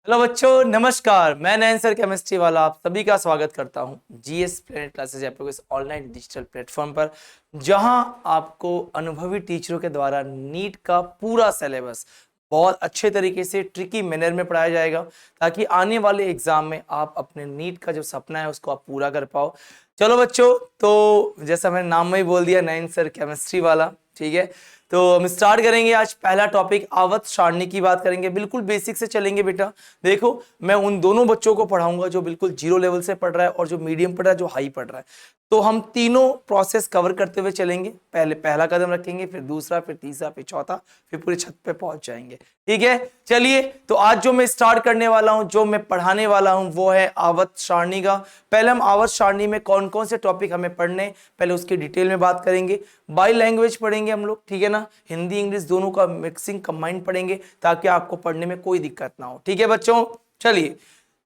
Hello बच्चों, नमस्कार। मैं नयन सर केमिस्ट्री वाला आप सभी का स्वागत करता हूं जीएस प्लेनेट क्लासेस जयपुर के इस ऑनलाइन डिजिटल प्लेटफॉर्म पर, जहां आपको अनुभवी टीचरों के द्वारा नीट का पूरा सिलेबस बहुत अच्छे तरीके से ट्रिकी मैनर में पढ़ाया जाएगा, ताकि आने वाले एग्जाम में आप अपने नीट का जो सपना है उसको आप पूरा कर पाओ। चलो बच्चों, तो जैसा मैंने नाम में ही बोल दिया, नयन सर केमिस्ट्री वाला, ठीक है। तो हम स्टार्ट करेंगे। आज पहला टॉपिक आवर्त सारणी की बात करेंगे। बिल्कुल बेसिक से चलेंगे बेटा। देखो, मैं उन दोनों बच्चों को पढ़ाऊंगा जो बिल्कुल जीरो लेवल से पढ़ रहा है और जो मीडियम पढ़ रहा है, जो हाई पढ़ रहा है। तो हम तीनों प्रोसेस कवर करते हुए चलेंगे। पहले पहला कदम रखेंगे, फिर दूसरा, फिर तीसरा, फिर चौथा, फिर पूरी छत पे पहुंच जाएंगे। ठीक है, चलिए। तो आज जो मैं स्टार्ट करने वाला हूं, जो मैं पढ़ाने वाला हूं, वो है आवर्त सारणी का। पहले हम आवर्त सारणी में कौन कौन से टॉपिक हमें पढ़ने, पहले उसकी डिटेल में बात करेंगे। बाई लैंग्वेज पढ़ेंगे हम लोग, ठीक है ना। हिंदी इंग्लिश दोनों का मिक्सिंग कंबाइंड पढ़ेंगे, ताकि आपको पढ़ने में कोई दिक्कत ना हो। ठीक है बच्चों, चलिए।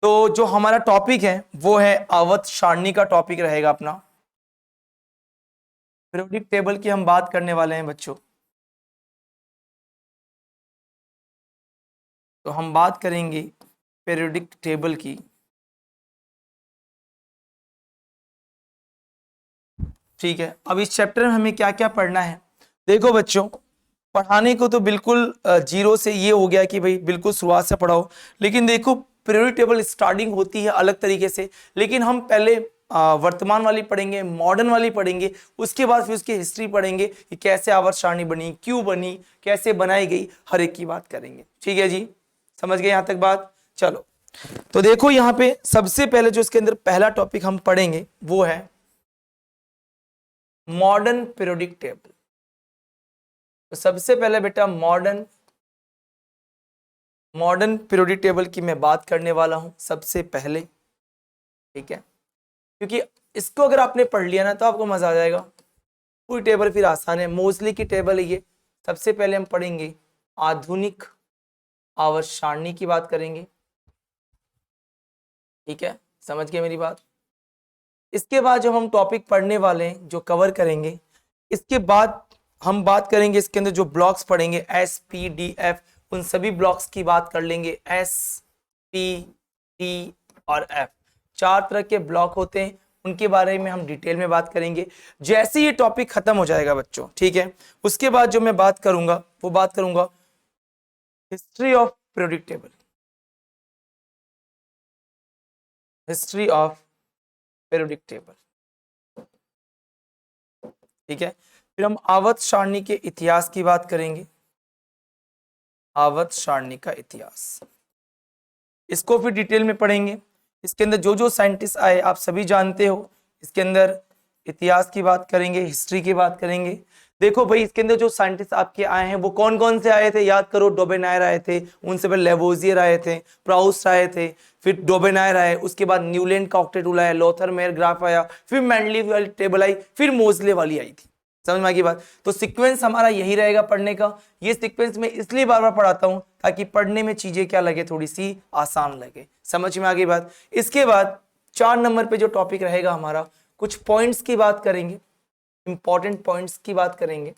तो जो हमारा टॉपिक है वो है आवर्त सारणी का टॉपिक रहेगा अपना। पीरियोडिक टेबल की हम बात करने वाले हैं बच्चों। तो हम बात करेंगे पीरियोडिक टेबल की। ठीक है, अब इस चैप्टर में हमें क्या क्या पढ़ना है। देखो बच्चों, पढ़ाने को तो बिल्कुल जीरो से ये हो गया कि भाई बिल्कुल शुरुआत से पढ़ाओ। लेकिन देखो, पीरियोडिक टेबल स्टार्टिंग होती है अलग तरीके से। लेकिन हम पहले वर्तमान वाली पढ़ेंगे, मॉडर्न वाली पढ़ेंगे। उसके बाद फिर उसकी हिस्ट्री पढ़ेंगे कि कैसे आवर्त सारणी बनी, क्यों बनी, कैसे बनाई गई, हर एक की बात करेंगे। ठीक है जी, समझ गए यहां तक बात। चलो, तो देखो यहाँ पे सबसे पहले जो इसके अंदर पहला टॉपिक हम पढ़ेंगे वो है मॉडर्न पीरियोडिक टेबल। तो सबसे पहले बेटा मॉडर्न पीरियोडिक टेबल की मैं बात करने वाला हूं सबसे पहले। ठीक है, क्योंकि इसको अगर आपने पढ़ लिया ना तो आपको मजा आ जाएगा। पूरी टेबल फिर आसान है, मोस्टली की टेबल है ये। सबसे पहले हम पढ़ेंगे आधुनिक आवर्त सारणी की बात करेंगे। ठीक है, समझ गए मेरी बात। इसके बाद जो हम टॉपिक पढ़ने वाले हैं, जो कवर करेंगे, इसके बाद हम बात करेंगे इसके अंदर जो ब्लॉक्स पढ़ेंगे, एस पी डी एफ, उन सभी ब्लॉक्स की बात कर लेंगे। एस पी डी और एफ, चार तरह के ब्लॉक होते हैं, उनके बारे में हम डिटेल में बात करेंगे जैसे ये टॉपिक खत्म हो जाएगा बच्चों। ठीक है, उसके बाद जो मैं बात करूंगा वो बात करूंगा history of periodic table. History of periodic table, ठीक है। फिर हम आवर्त सारणी के इतिहास की बात करेंगे। आवर्त सारणी का इतिहास, इसको फिर डिटेल में पढ़ेंगे। इसके अंदर जो जो साइंटिस्ट आए आप सभी जानते हो। इसके अंदर इतिहास की बात करेंगे, हिस्ट्री की बात करेंगे। देखो भाई, इसके अंदर जो साइंटिस्ट आपके आए हैं वो कौन कौन से आए थे, याद करो। डोबेनायर आए थे, उनसे पहले लेवोजियर आए थे, प्राउस्ट आए थे, फिर डोबेनायर आए, उसके बाद न्यूलैंड का ऑक्टेट रूल आया, लोथर मेयर ग्राफ आया, फिर मेंडलीव वाली टेबल आई, फिर मोजले वाली आई थी। समझ में आ गई बात। तो सीक्वेंस हमारा यही रहेगा पढ़ने का। ये सीक्वेंस मैं इसलिए बार बार पढ़ाता हूं ताकि पढ़ने में चीजें क्या लगे, थोड़ी सी आसान लगे। समझ में आ गई बात। इसके बाद 4 नंबर पे जो टॉपिक रहेगा हमारा, कुछ पॉइंट्स की बात करेंगे, इंपॉर्टेंट पॉइंट्स की बात करेंगे,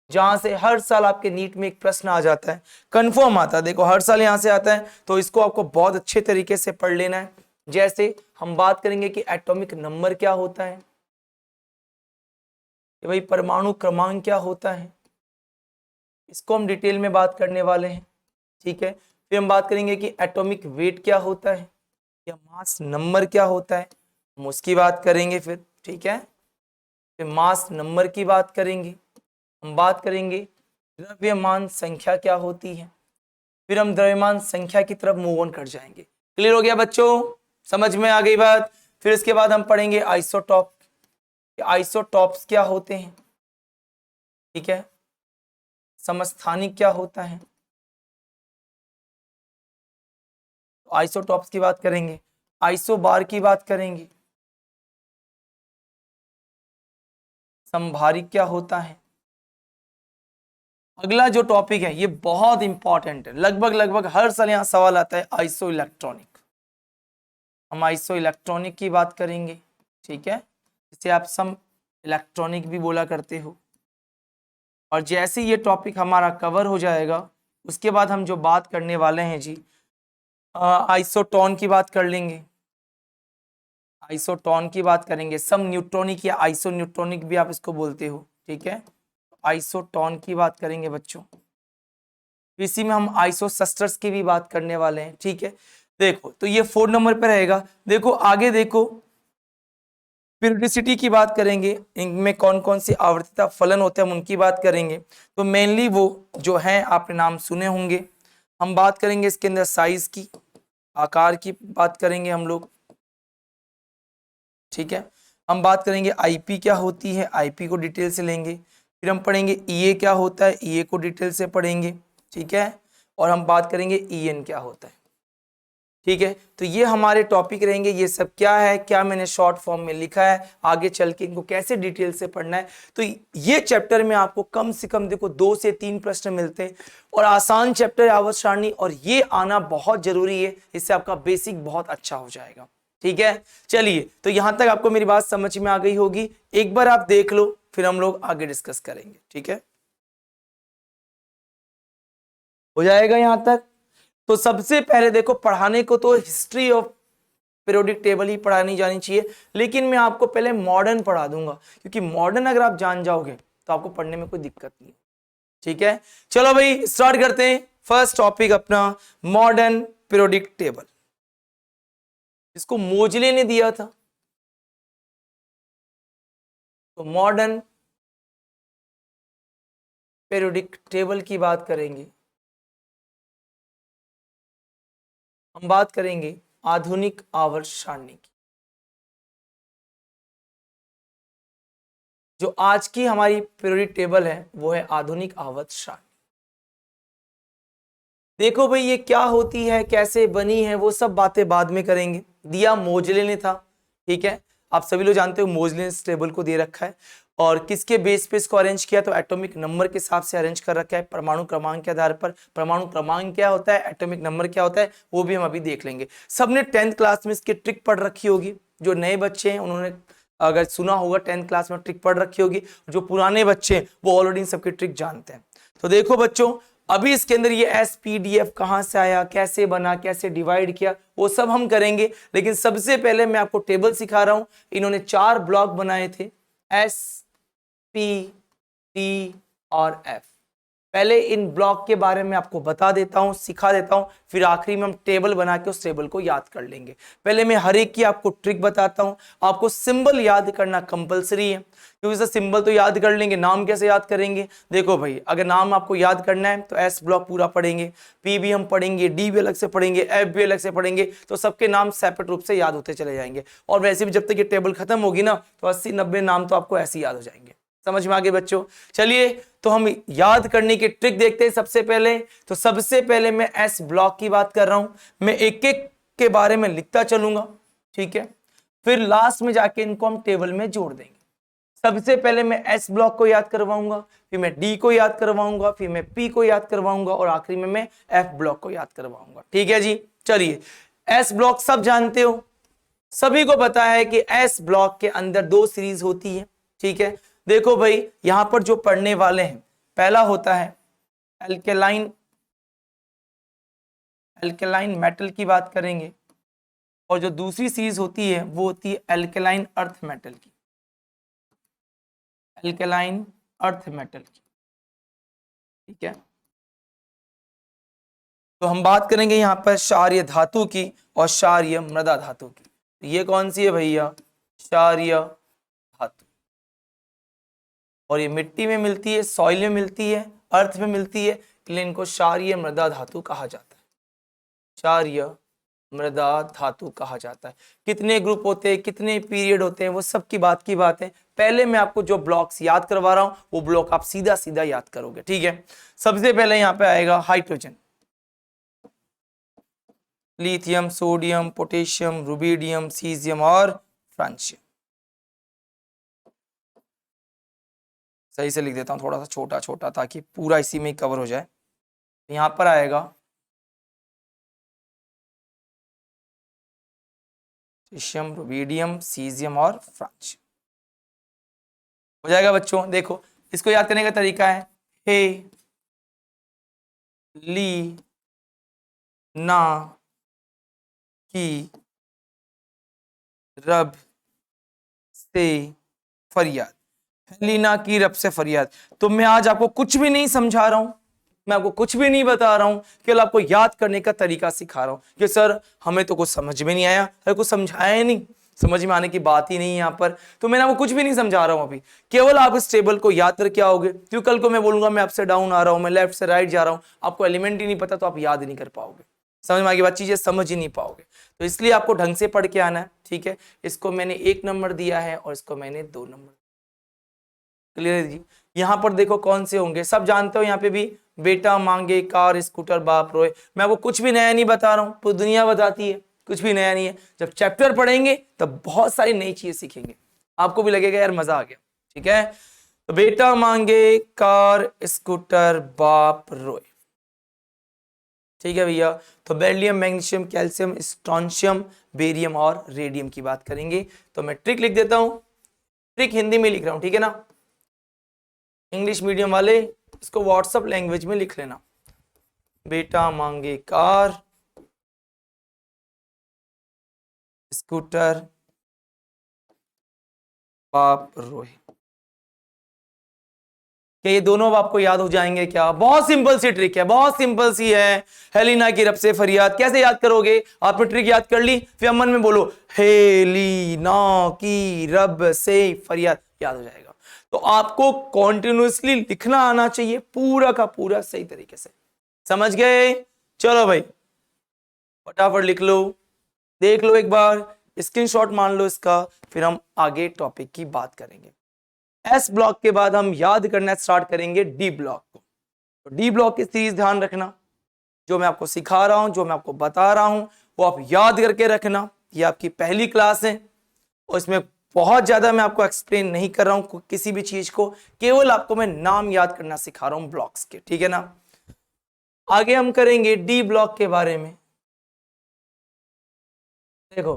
जहां से हर साल आपके नीट में एक प्रश्न आ जाता है, कंफर्म आता है। देखो, हर साल यहां से आता है, तो इसको आपको बहुत अच्छे तरीके से पढ़ लेना है। जैसे हम बात करेंगे कि एटॉमिक नंबर क्या होता है, कि भाई परमाणु क्रमांक क्या होता है, इसको हम डिटेल में बात करने वाले हैं। ठीक है, फिर हम बात करेंगे कि एटॉमिक वेट क्या होता है, या मास नंबर क्या होता है, हम उसकी बात करेंगे फिर। ठीक है, फिर मास नंबर की बात करेंगे। हम बात करेंगे द्रव्यमान संख्या क्या होती है, फिर हम द्रव्यमान संख्या की तरफ मूव ऑन कर जाएंगे। क्लियर हो गया बच्चों, समझ में आ गई बात। फिर इसके बाद हम पढ़ेंगे आइसोटॉप, आइसोटॉप्स क्या होते हैं। ठीक है, समस्थानिक क्या होता है, आइसोटॉप्स की बात करेंगे। आइसोबार की बात करेंगे। संभारिक क्या होता है। अगला जो टॉपिक है ये बहुत इंपॉर्टेंट है, लगभग हर साल यहां सवाल आता है, आइसो इलेक्ट्रॉनिक। हम आइसो इलेक्ट्रॉनिक की बात करेंगे। ठीक है, जिसे आप सम इलेक्ट्रॉनिक भी बोला करते हो। और जैसे ये टॉपिक हमारा कवर हो जाएगा, उसके बाद हम जो बात करने वाले हैं जी, आइसोटोन की बात कर लेंगे, आइसोटोन की बात करेंगे, सम न्यूट्रॉनिक या आइसो न्यूट्रॉनिक भी आप इसको बोलते हो, ठीक है। आइसोटोन की बात करेंगे बच्चों। इसी में हम आइसोसस्टर्स की भी बात करने वाले हैं, ठीक है। देखो तो ये 4 नंबर पे रहेगा। देखो आगे देखो, पीरियोडिसिटी की बात करेंगे, इनमें कौन कौन सी आवर्तता फलन होते हैं हम उनकी बात करेंगे। तो मेनली वो जो है आपने नाम सुने होंगे। हम बात करेंगे इसके अंदर साइज की, आकार की बात करेंगे हम लोग, ठीक है। हम बात करेंगे आईपी क्या होती है, आईपी को डिटेल से लेंगे। फिर हम पढ़ेंगे ईए क्या होता है, ईए को डिटेल से पढ़ेंगे, ठीक है। और हम बात करेंगे ईएन क्या होता है, ठीक है। तो ये हमारे टॉपिक रहेंगे। ये सब क्या है, क्या मैंने शॉर्ट फॉर्म में लिखा है, आगे चल के इनको कैसे डिटेल से पढ़ना है। तो ये चैप्टर में आपको कम से कम देखो 2 से 3 प्रश्न मिलते हैं और आसान चैप्टर है आवर्त सारणी, और ये आना बहुत जरूरी है, इससे आपका बेसिक बहुत अच्छा हो जाएगा, ठीक है। चलिए तो यहां तक आपको मेरी बात समझ में आ गई होगी। एक बार आप देख लो, फिर हम लोग आगे डिस्कस करेंगे, ठीक है। हो जाएगा यहां तक। तो सबसे पहले देखो, पढ़ाने को तो हिस्ट्री ऑफ पीरियोडिक टेबल ही पढ़ानी जानी चाहिए, लेकिन मैं आपको पहले मॉडर्न पढ़ा दूंगा, क्योंकि मॉडर्न अगर आप जान जाओगे तो आपको पढ़ने में कोई दिक्कत नहीं, ठीक है। चलो भाई स्टार्ट करते हैं। फर्स्ट टॉपिक अपना मॉडर्न पीरियोडिक टेबल, इसको मोजले ने दिया था। तो मॉडर्न पीरियोडिक टेबल की बात करेंगे, हम बात करेंगे आधुनिक आवर्त सारणी की। जो आज की हमारी पीरियोडिक टेबल है वो है आधुनिक आवर्त सारणी। देखो भाई ये क्या होती है, कैसे बनी है, वो सब बातें बाद में करेंगे। दिया मोजले ने था, ठीक है। आप सभी लोग जानते हो मोजले ने इस टेबल को दे रखा है, और किसके बेस पे इसको अरेंज किया, तो एटॉमिक नंबर के हिसाब से अरेंज कर रखा है, परमाणु क्रमांक के आधार पर। परमाणु क्रमांक क्या होता है, एटॉमिक नंबर क्या होता है, वो भी हम अभी देख लेंगे। सबने 10th क्लास में इसकी ट्रिक पढ़ रखी होगी। जो नए बच्चे हैं उन्होंने अगर सुना होगा 10th क्लास में ट्रिक पढ़ रखी होगी, जो पुराने बच्चे हैं वो ऑलरेडी सबकी ट्रिक जानते हैं। तो देखो बच्चों, अभी इसके अंदर ये एसपीडीएफ कहां से आया, कैसे बना, कैसे डिवाइड किया, वो सब हम करेंगे। लेकिन सबसे पहले मैं आपको टेबल सिखा रहा हूं। इन्होंने 4 ब्लॉक बनाए थे, एस, पी, टी और एफ। पहले इन ब्लॉक के बारे में आपको बता देता हूं, सिखा देता हूं, फिर आखिरी में हम टेबल बना के उस टेबल को याद कर लेंगे। पहले मैं हर एक की आपको ट्रिक बताता हूं। आपको सिंबल याद करना कंपलसरी है, क्योंकि सर सिंबल तो याद कर लेंगे, नाम कैसे याद करेंगे। देखो भाई, अगर नाम आपको याद करना है तो एस ब्लॉक पूरा पढ़ेंगे, पी भी हम पढ़ेंगे, डी भी अलग से पढ़ेंगे, एफ भी अलग से पढ़ेंगे, तो सबके नाम सेपरेट रूप से याद होते चले जाएंगे। और वैसे भी जब तक ये टेबल खत्म होगी ना, तो 80-90 नाम तो आपको ऐसे ही याद हो जाएंगे। समझ में आ गए बच्चों। चलिए तो हम याद करने की ट्रिक देखते हैं। सबसे पहले तो सबसे पहले मैं एस ब्लॉक की बात कर रहा हूं। मैं एक एक के बारे में लिखता चलूंगा, ठीक है। फिर लास्ट में जाके इनको हम टेबल में जोड़ देंगे। सबसे पहले मैं एस ब्लॉक को याद करवाऊंगा, फिर मैं डी को याद करवाऊंगा, फिर मैं पी को याद करवाऊंगा, और आखिरी में मैं एफ ब्लॉक को याद करवाऊंगा, ठीक है जी। चलिए, एस ब्लॉक सब जानते हो, सभी को पता है कि एस ब्लॉक के अंदर 2 सीरीज होती है, ठीक है। देखो भाई, यहां पर जो पढ़ने वाले हैं, पहला होता है एल्केलाइन, एल्केलाइन मेटल की बात करेंगे, और जो दूसरी सीरीज होती है वो होती है एल्केलाइन अर्थ मेटल की, एल्केलाइन अर्थ मेटल की, ठीक है। तो हम बात करेंगे यहां पर क्षारीय धातु की और क्षारीय मृदा धातु की। तो ये कौन सी है भैया, क्षारीय धातु, और ये मिट्टी में मिलती है, सॉइल में मिलती है, अर्थ में मिलती है, इसलिए इनको क्षारीय मृदा धातु कहा जाता है। क्षारीय मृदा धातु कहा जाता है। कितने ग्रुप होते हैं, कितने पीरियड होते हैं, वो सब की बात है। पहले मैं आपको जो ब्लॉक्स याद करवा रहा हूं वो ब्लॉक आप सीधा सीधा याद करोगे, ठीक है। सबसे पहले यहां पे आएगा hydrogen, lithium, sodium, potassium, rubidium, caesium और फ्रांशियम। सही से लिख देता हूं, थोड़ा सा छोटा छोटा, ताकि पूरा इसी में ही कवर हो जाए। यहां पर आएगा पोटेशियम, रुबिडियम, सीजियम और फ्रांशियम। हो जाएगा बच्चों। देखो इसको याद करने का तरीका है, हे, ली, ना, की रब से फरियाद, हेलिना की रब से फरियाद। तो मैं आज आपको कुछ भी नहीं समझा रहा हूं, मैं आपको कुछ भी नहीं बता रहा हूं, केवल आपको याद करने का तरीका सिखा रहा हूं कि सर हमें तो कुछ समझ में नहीं आया, अरे कुछ समझाया ही नहीं, समझ में आने की बात ही नहीं है यहाँ पर। तो मैंने आपको कुछ भी नहीं समझा रहा हूं अभी, केवल आप इस टेबल को याद करके आओगे, क्योंकि कल को मैं बोलूंगा मैं आपसे डाउन आ रहा हूं, मैं लेफ्ट से राइट जा रहा हूं, आपको एलिमेंट ही नहीं पता तो आप याद ही नहीं कर पाओगे, समझ में आगे बात, चीजें समझ ही नहीं पाओगे। तो इसलिए आपको ढंग से पढ़ के आना है, ठीक है। इसको मैंने 1 नंबर दिया है और इसको मैंने 2 नंबर। क्लियर है जी। यहाँ पर देखो कौन से होंगे, सब जानते हो। यहाँ पे भी बेटा मांगे कार स्कूटर बाप रोए, मैं आपको कुछ भी नया नहीं बता रहा हूँ, पूरी दुनिया बताती है, कुछ भी नया नहीं है। जब चैप्टर पढ़ेंगे तब बहुत सारी नई चीजें सीखेंगे, आपको भी लगेगा यार मजा आ गया, ठीक है। तो बेटा मांगे कार स्कूटर बाप रोए, ठीक है भैया। तो beryllium, magnesium, calcium, strontium, barium और रेडियम की बात करेंगे। तो मैं ट्रिक लिख देता हूं, ट्रिक हिंदी में लिख रहा हूं, ठीक है ना। इंग्लिश मीडियम वाले इसको व्हाट्सएप लैंग्वेज में लिख लेना। बेटा मांगे कार स्कूटर बाप रोए, क्या ये दोनों अब आपको याद हो जाएंगे क्या? बहुत सिंपल सी ट्रिक है, बहुत सिंपल सी है। हेलिना की रब से फरियाद कैसे याद करोगे? आपने ट्रिक याद कर ली, फिर मन में बोलो हेलिना की रब से फरियाद, याद हो जाएगा। तो आपको कॉन्टिन्यूसली लिखना आना चाहिए पूरा का पूरा सही तरीके से, समझ गए? चलो भाई फटाफट लिख लो, देख लो एक बार, स्क्रीनशॉट मान लो इसका, फिर हम आगे टॉपिक की बात करेंगे। एस ब्लॉक के बाद हम याद करना स्टार्ट करेंगे डी ब्लॉक को। तो डी ब्लॉक की चीज ध्यान रखना, जो मैं आपको सिखा रहा हूं, जो मैं आपको बता रहा हूं, वो आप याद करके रखना। ये आपकी पहली क्लास है और इसमें बहुत ज्यादा मैं आपको एक्सप्लेन नहीं कर रहा हूं किसी भी चीज को, केवल आपको मैं नाम याद करना सिखा रहा हूं ब्लॉक्स के, ठीक है ना। आगे हम करेंगे डी ब्लॉक के बारे में। देखो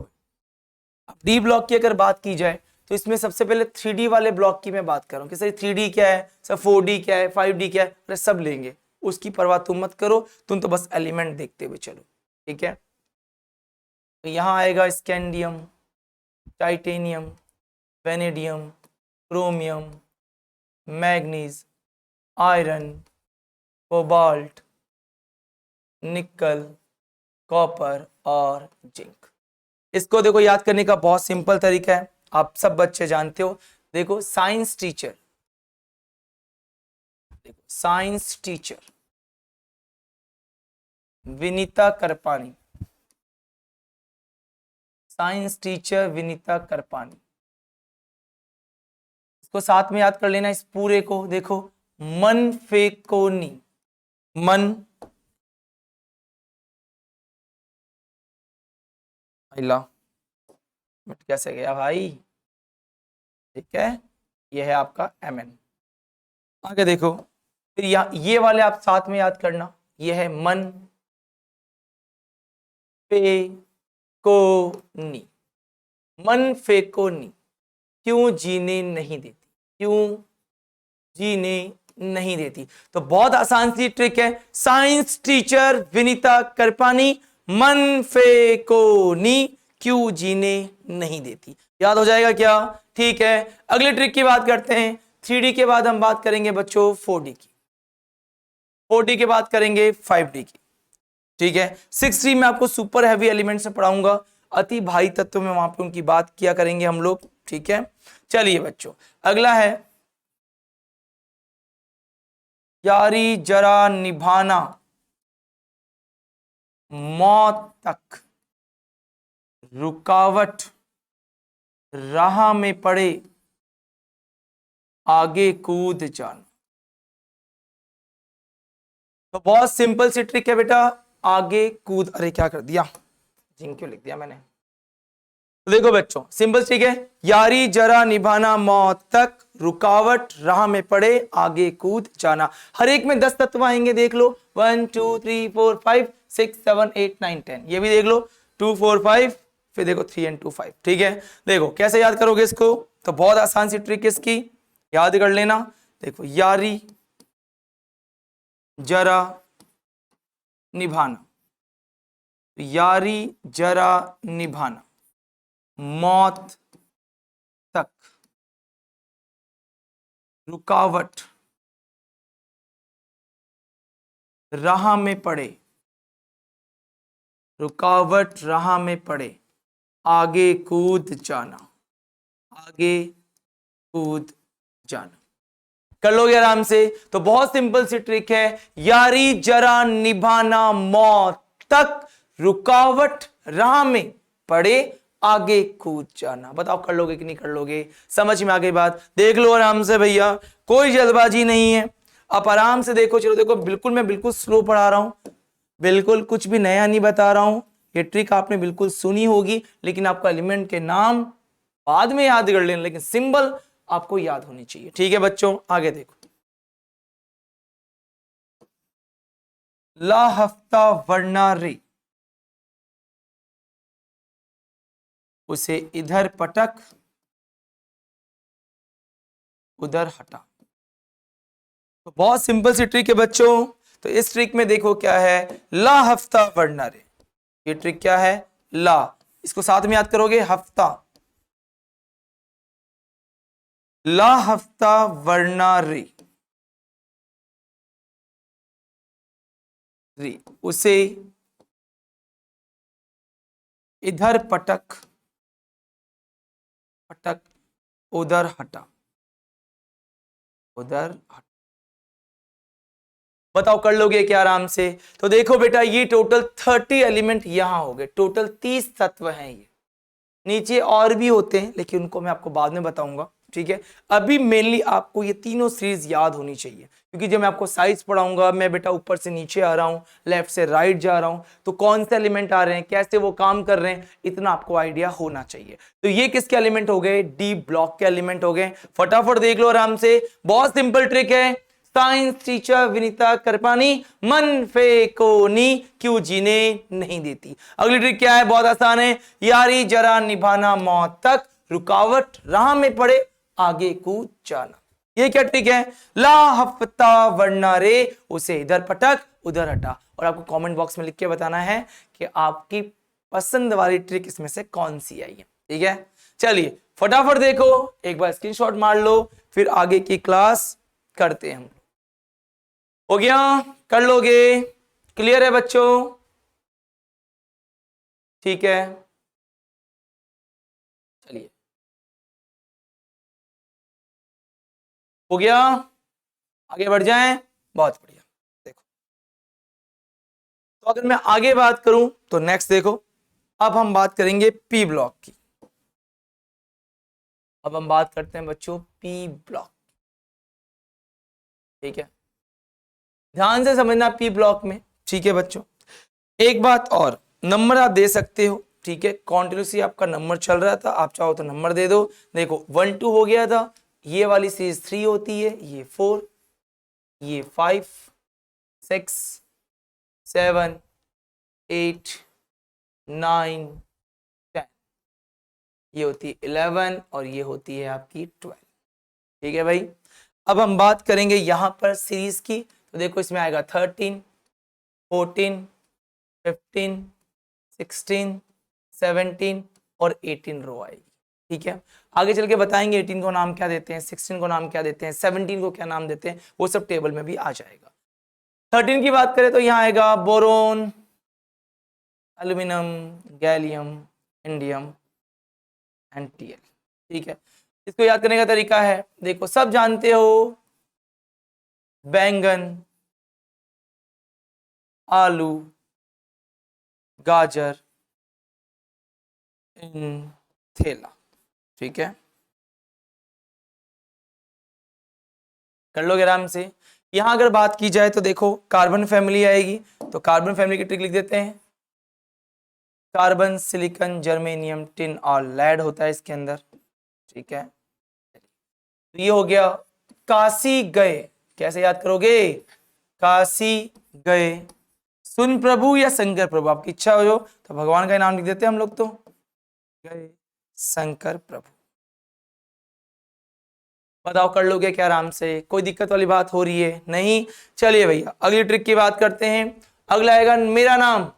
अब डी ब्लॉक की अगर बात की जाए तो इसमें सबसे पहले 3D वाले ब्लॉक की मैं बात कर रहा हूँ कि सर 3D क्या है, सर 4D क्या है, 5D क्या है, अरे सब लेंगे, उसकी परवाह तुम मत करो, तुम तो बस एलिमेंट देखते हुए चलो, ठीक है। तो यहाँ आएगा scandium, titanium, vanadium, chromium, manganese, iron, cobalt, निकल, कॉपर और जिंक। इसको देखो याद करने का बहुत सिंपल तरीका है, आप सब बच्चे जानते हो। देखो साइंस टीचर, देखो science teacher Vinita Karpani, science teacher Vinita Karpani, इसको साथ में याद कर लेना इस पूरे को। देखो मन फेकोनी, मन मिट कैसे गया भाई, ठीक है। ये है आपका MN। आगे देखो फिर ये वाले आप साथ में याद करना, ये है मन फेकोनी, मन फेकोनी, क्यों जीने नहीं देती, क्यों जीने नहीं देती। तो बहुत आसान सी ट्रिक है, साइंस टीचर विनीता करपानी, मन फेकोनी, क्यों जीने नहीं देती, याद हो जाएगा क्या? ठीक है। अगले ट्रिक की बात करते हैं। 3D के बाद हम बात करेंगे बच्चों 4D की, 4D के बाद करेंगे 5D की, ठीक है। 6D में आपको सुपर हैवी एलिमेंट्स में पढ़ाऊंगा, अति भारी तत्व में वहां पे उनकी बात किया करेंगे हम लोग, ठीक है। चलिए बच्चों अगला है यारी जरा निभाना मौत तक, रुकावट राह में पड़े आगे कूद जाना। तो बहुत सिंपल सी ट्रिक है बेटा, आगे कूद, अरे क्या कर दिया, जिंक क्यों लिख दिया मैंने। तो देखो बच्चों सिंपल ट्रिक है, यारी जरा निभाना मौत तक, रुकावट राह में पड़े आगे कूद जाना। हर एक में 10 तत्व आएंगे, देख लो 1 2 3 4 5 6 7 8 9 10, ये भी देख लो 2 4 5, फिर देखो 3 and 2 5, ठीक है। देखो कैसे याद करोगे इसको, तो बहुत आसान सी ट्रिक इसकी, याद कर लेना। देखो यारी जरा निभाना, यारी जरा निभाना, मौत तक, रुकावट, राह में पड़े, रुकावट राह में पड़े, आगे कूद जाना, आगे कूद जाना। कर लोगे आराम से। तो बहुत सिंपल सी ट्रिक है, यारी जरा निभाना, मौत तक, रुकावट राह में पड़े, आगे कूद जाना। बताओ कर लोगे कि नहीं कर लोगे? समझ में आ गई बात? देख लो आराम से भैया, कोई जल्दबाजी नहीं है, आप आराम से देखो। चलो देखो, बिल्कुल मैं बिल्कुल स्लो पढ़ा रहा हूं, बिल्कुल कुछ भी नया नहीं बता रहा हूं। ये ट्रिक आपने बिल्कुल सुनी होगी, लेकिन आपको एलिमेंट के नाम बाद में याद कर लेना, लेकिन सिंबल आपको याद होनी चाहिए। ठीक है बच्चों, आगे देखो। ला हफ्ता वरना रे, उसे इधर पटक उधर हटा। तो बहुत सिंपल सी ट्रिक है बच्चों। तो इस ट्रिक में देखो क्या है, ला हफ्ता वरना रे। ये ट्रिक क्या है? ला, इसको साथ में याद करोगे, हफ्ता, ला हफ्ता वरना रे, रे उसे इधर पटक पटक उधर हटा, उधर हटा। बताओ कर लोगे क्या आराम से? तो देखो बेटा, ये टोटल 30 एलिमेंट यहां हो गए, टोटल 30 तत्व हैं। ये नीचे और भी होते हैं, लेकिन उनको मैं आपको बाद में बताऊंगा। ठीक है, अभी मेनली आपको ये तीनों सीरीज याद होनी चाहिए, क्योंकि जब मैं आपको साइज पढ़ाऊंगा, मैं बेटा ऊपर से नीचे आ रहा हूं, लेफ्ट से राइट जा रहा हूं, तो कौन से एलिमेंट आ रहे हैं, कैसे वो काम कर रहे हैं, इतना आपको आइडिया होना चाहिए। तो ये किसके एलिमेंट हो गए? डी ब्लॉक के एलिमेंट हो गए। फटाफट देख लो आराम से, बहुत सिंपल ट्रिक है। साइंस टीचर विनीता करपानी, मन फेकोनी क्यों जीने नहीं देती। अगली ट्रिक क्या है? बहुत आसान है, यारी जरा निभाना, मौत तक, रुकावट राह में पड़े, आगे कूद जाना। ये क्या ट्रिक है? ला हफ्ता वरना रे, उसे इधर पटक उधर हटा। और आपको कमेंट बॉक्स में लिख के बताना है कि आपकी पसंद वाली ट्रिक इसमें से कौन सी आई है। ठीक है, चलिए फटाफट देखो, एक बार स्क्रीनशॉट मार लो, फिर आगे की क्लास करते हैं हम। हो गया? कर लोगे? क्लियर है बच्चों? ठीक है, चलिए हो गया, आगे बढ़ जाएं। बहुत बढ़िया। देखो, तो अगर मैं आगे बात करूं तो नेक्स्ट देखो, अब हम बात करेंगे पी ब्लॉक की। अब हम बात करते हैं बच्चों पी ब्लॉक। ठीक है, ध्यान से समझना पी ब्लॉक में। ठीक है बच्चों, एक बात और, नंबर आप दे सकते हो। ठीक है, कॉन्टिन्यूसली आपका नंबर चल रहा था, आप चाहो तो नंबर दे दो। देखो 1 2 हो गया था, ये वाली सीरीज 3 होती है, ये 4, ये 5 6 7 8 9 10, ये होती है 11 और ये होती है आपकी 12। ठीक है भाई, अब हम बात करेंगे यहां पर सीरीज की। तो देखो इसमें आएगा 13 14 15 16 17 और 18 रो आएगी। ठीक है, आगे चल के बताएंगे 18 को नाम क्या देते हैं, 16 को नाम क्या देते हैं, 17 को क्या नाम देते हैं, वो सब टेबल में भी आ जाएगा। 13 की बात करें तो यहाँ आएगा boron, aluminium, gallium, indium and TL. ठीक है, इसको याद करने का तरीका है, देखो सब जानते हो, बैंगन, आलू, गाजर, थेला। ठीक है, कर लोगे आराम से। यहां अगर बात की जाए तो देखो कार्बन फैमिली आएगी, तो कार्बन फैमिली की ट्रिक लिख देते हैं, कार्बन, सिलिकॉन, जर्मेनियम, टिन और लेड होता है इसके अंदर। ठीक है, तो ये हो गया। काशी गए, कैसे याद करोगे? काशी गए सुन प्रभु या शंकर प्रभु, आपकी इच्छा हो तो भगवान का नाम लिख देते हैं हम लोग। तो गए शंकर प्रभु। बताओ कर लोगे क्या आराम से? कोई दिक्कत वाली बात हो रही है? नहीं। चलिए भैया अगली ट्रिक की बात करते हैं। अगला आएगा मेरा नाम,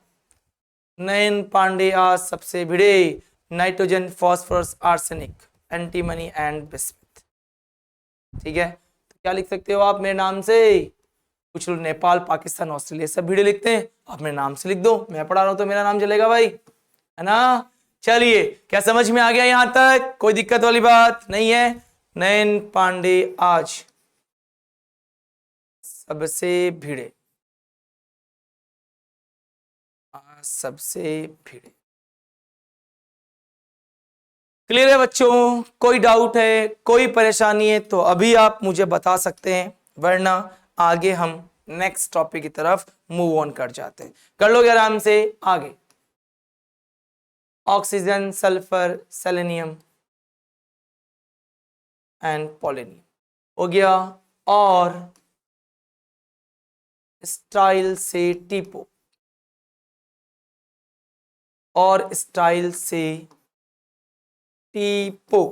नयन पांडे आज सबसे भिड़े, nitrogen phosphorus arsenic antimony and bismuth. ठीक है, तो क्या लिख सकते हो आप मेरे नाम से? कुछ लोग नेपाल पाकिस्तान ऑस्ट्रेलिया सब भिड़े लिखते हैं, आप मेरे नाम से लिख दो, मैं पढ़ा रहा हूं तो मेरा नाम चलेगा भाई, है ना। चलिए, क्या समझ में आ गया यहां तक? कोई दिक्कत वाली बात नहीं है। नयन पांडे आज सबसे भिड़े, आज सबसे भिड़े। क्लियर है बच्चों? कोई डाउट है, कोई परेशानी है तो अभी आप मुझे बता सकते हैं, वरना आगे हम नेक्स्ट टॉपिक की तरफ मूव ऑन कर जाते हैं। कर लोगे आराम से आगे। Oxygen, sulphur, selenium and polonium हो गया। और स्टाइल से टीपो, और स्टाइल से टीपो।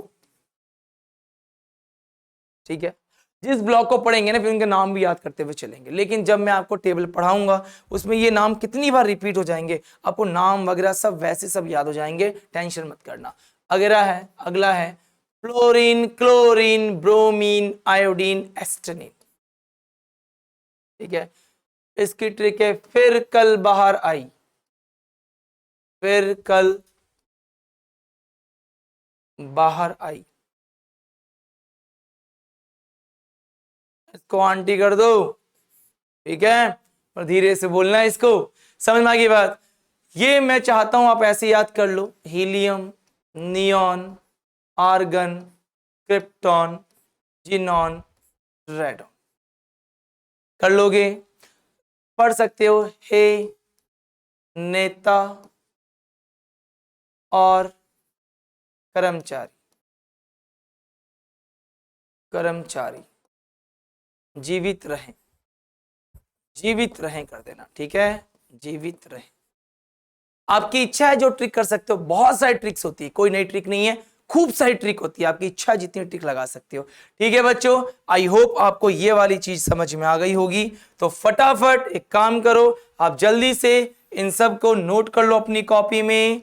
ठीक है, जिस ब्लॉक को पढ़ेंगे ना फिर उनके नाम भी याद करते हुए चलेंगे, लेकिन जब मैं आपको टेबल पढ़ाऊंगा उसमें ये नाम कितनी बार रिपीट हो जाएंगे, आपको नाम वगैरह सब वैसे सब याद हो जाएंगे, टेंशन मत करना। अगला है फ्लोरीन, क्लोरीन, ब्रोमीन, आयोडीन, एस्टेनिन। ठीक है, इसकी ट्रिक है फिर कल बाहर आई, फिर कल बाहर आई। इसको आंटी कर दो, ठीक है, और धीरे से बोलना है इसको। समझ में आ गई बात? ये मैं चाहता हूं आप ऐसे याद कर लो, helium, neon, argon, krypton, xenon, radon. कर लोगे? पढ़ सकते हो हे, नेता और कर्मचारी, कर्मचारी जीवित रहें, जीवित रहें कर देना। ठीक है, जीवित रहें। आपकी इच्छा है जो ट्रिक कर सकते हो, बहुत सारी ट्रिक्स होती है, कोई नई ट्रिक नहीं है, खूब सारी ट्रिक होती है, आपकी इच्छा जितनी ट्रिक लगा सकते हो। ठीक है बच्चों, आई होप आपको ये वाली चीज समझ में आ गई होगी। तो फटाफट एक काम करो, आप जल्दी से इन सब को नोट कर लो अपनी कॉपी में,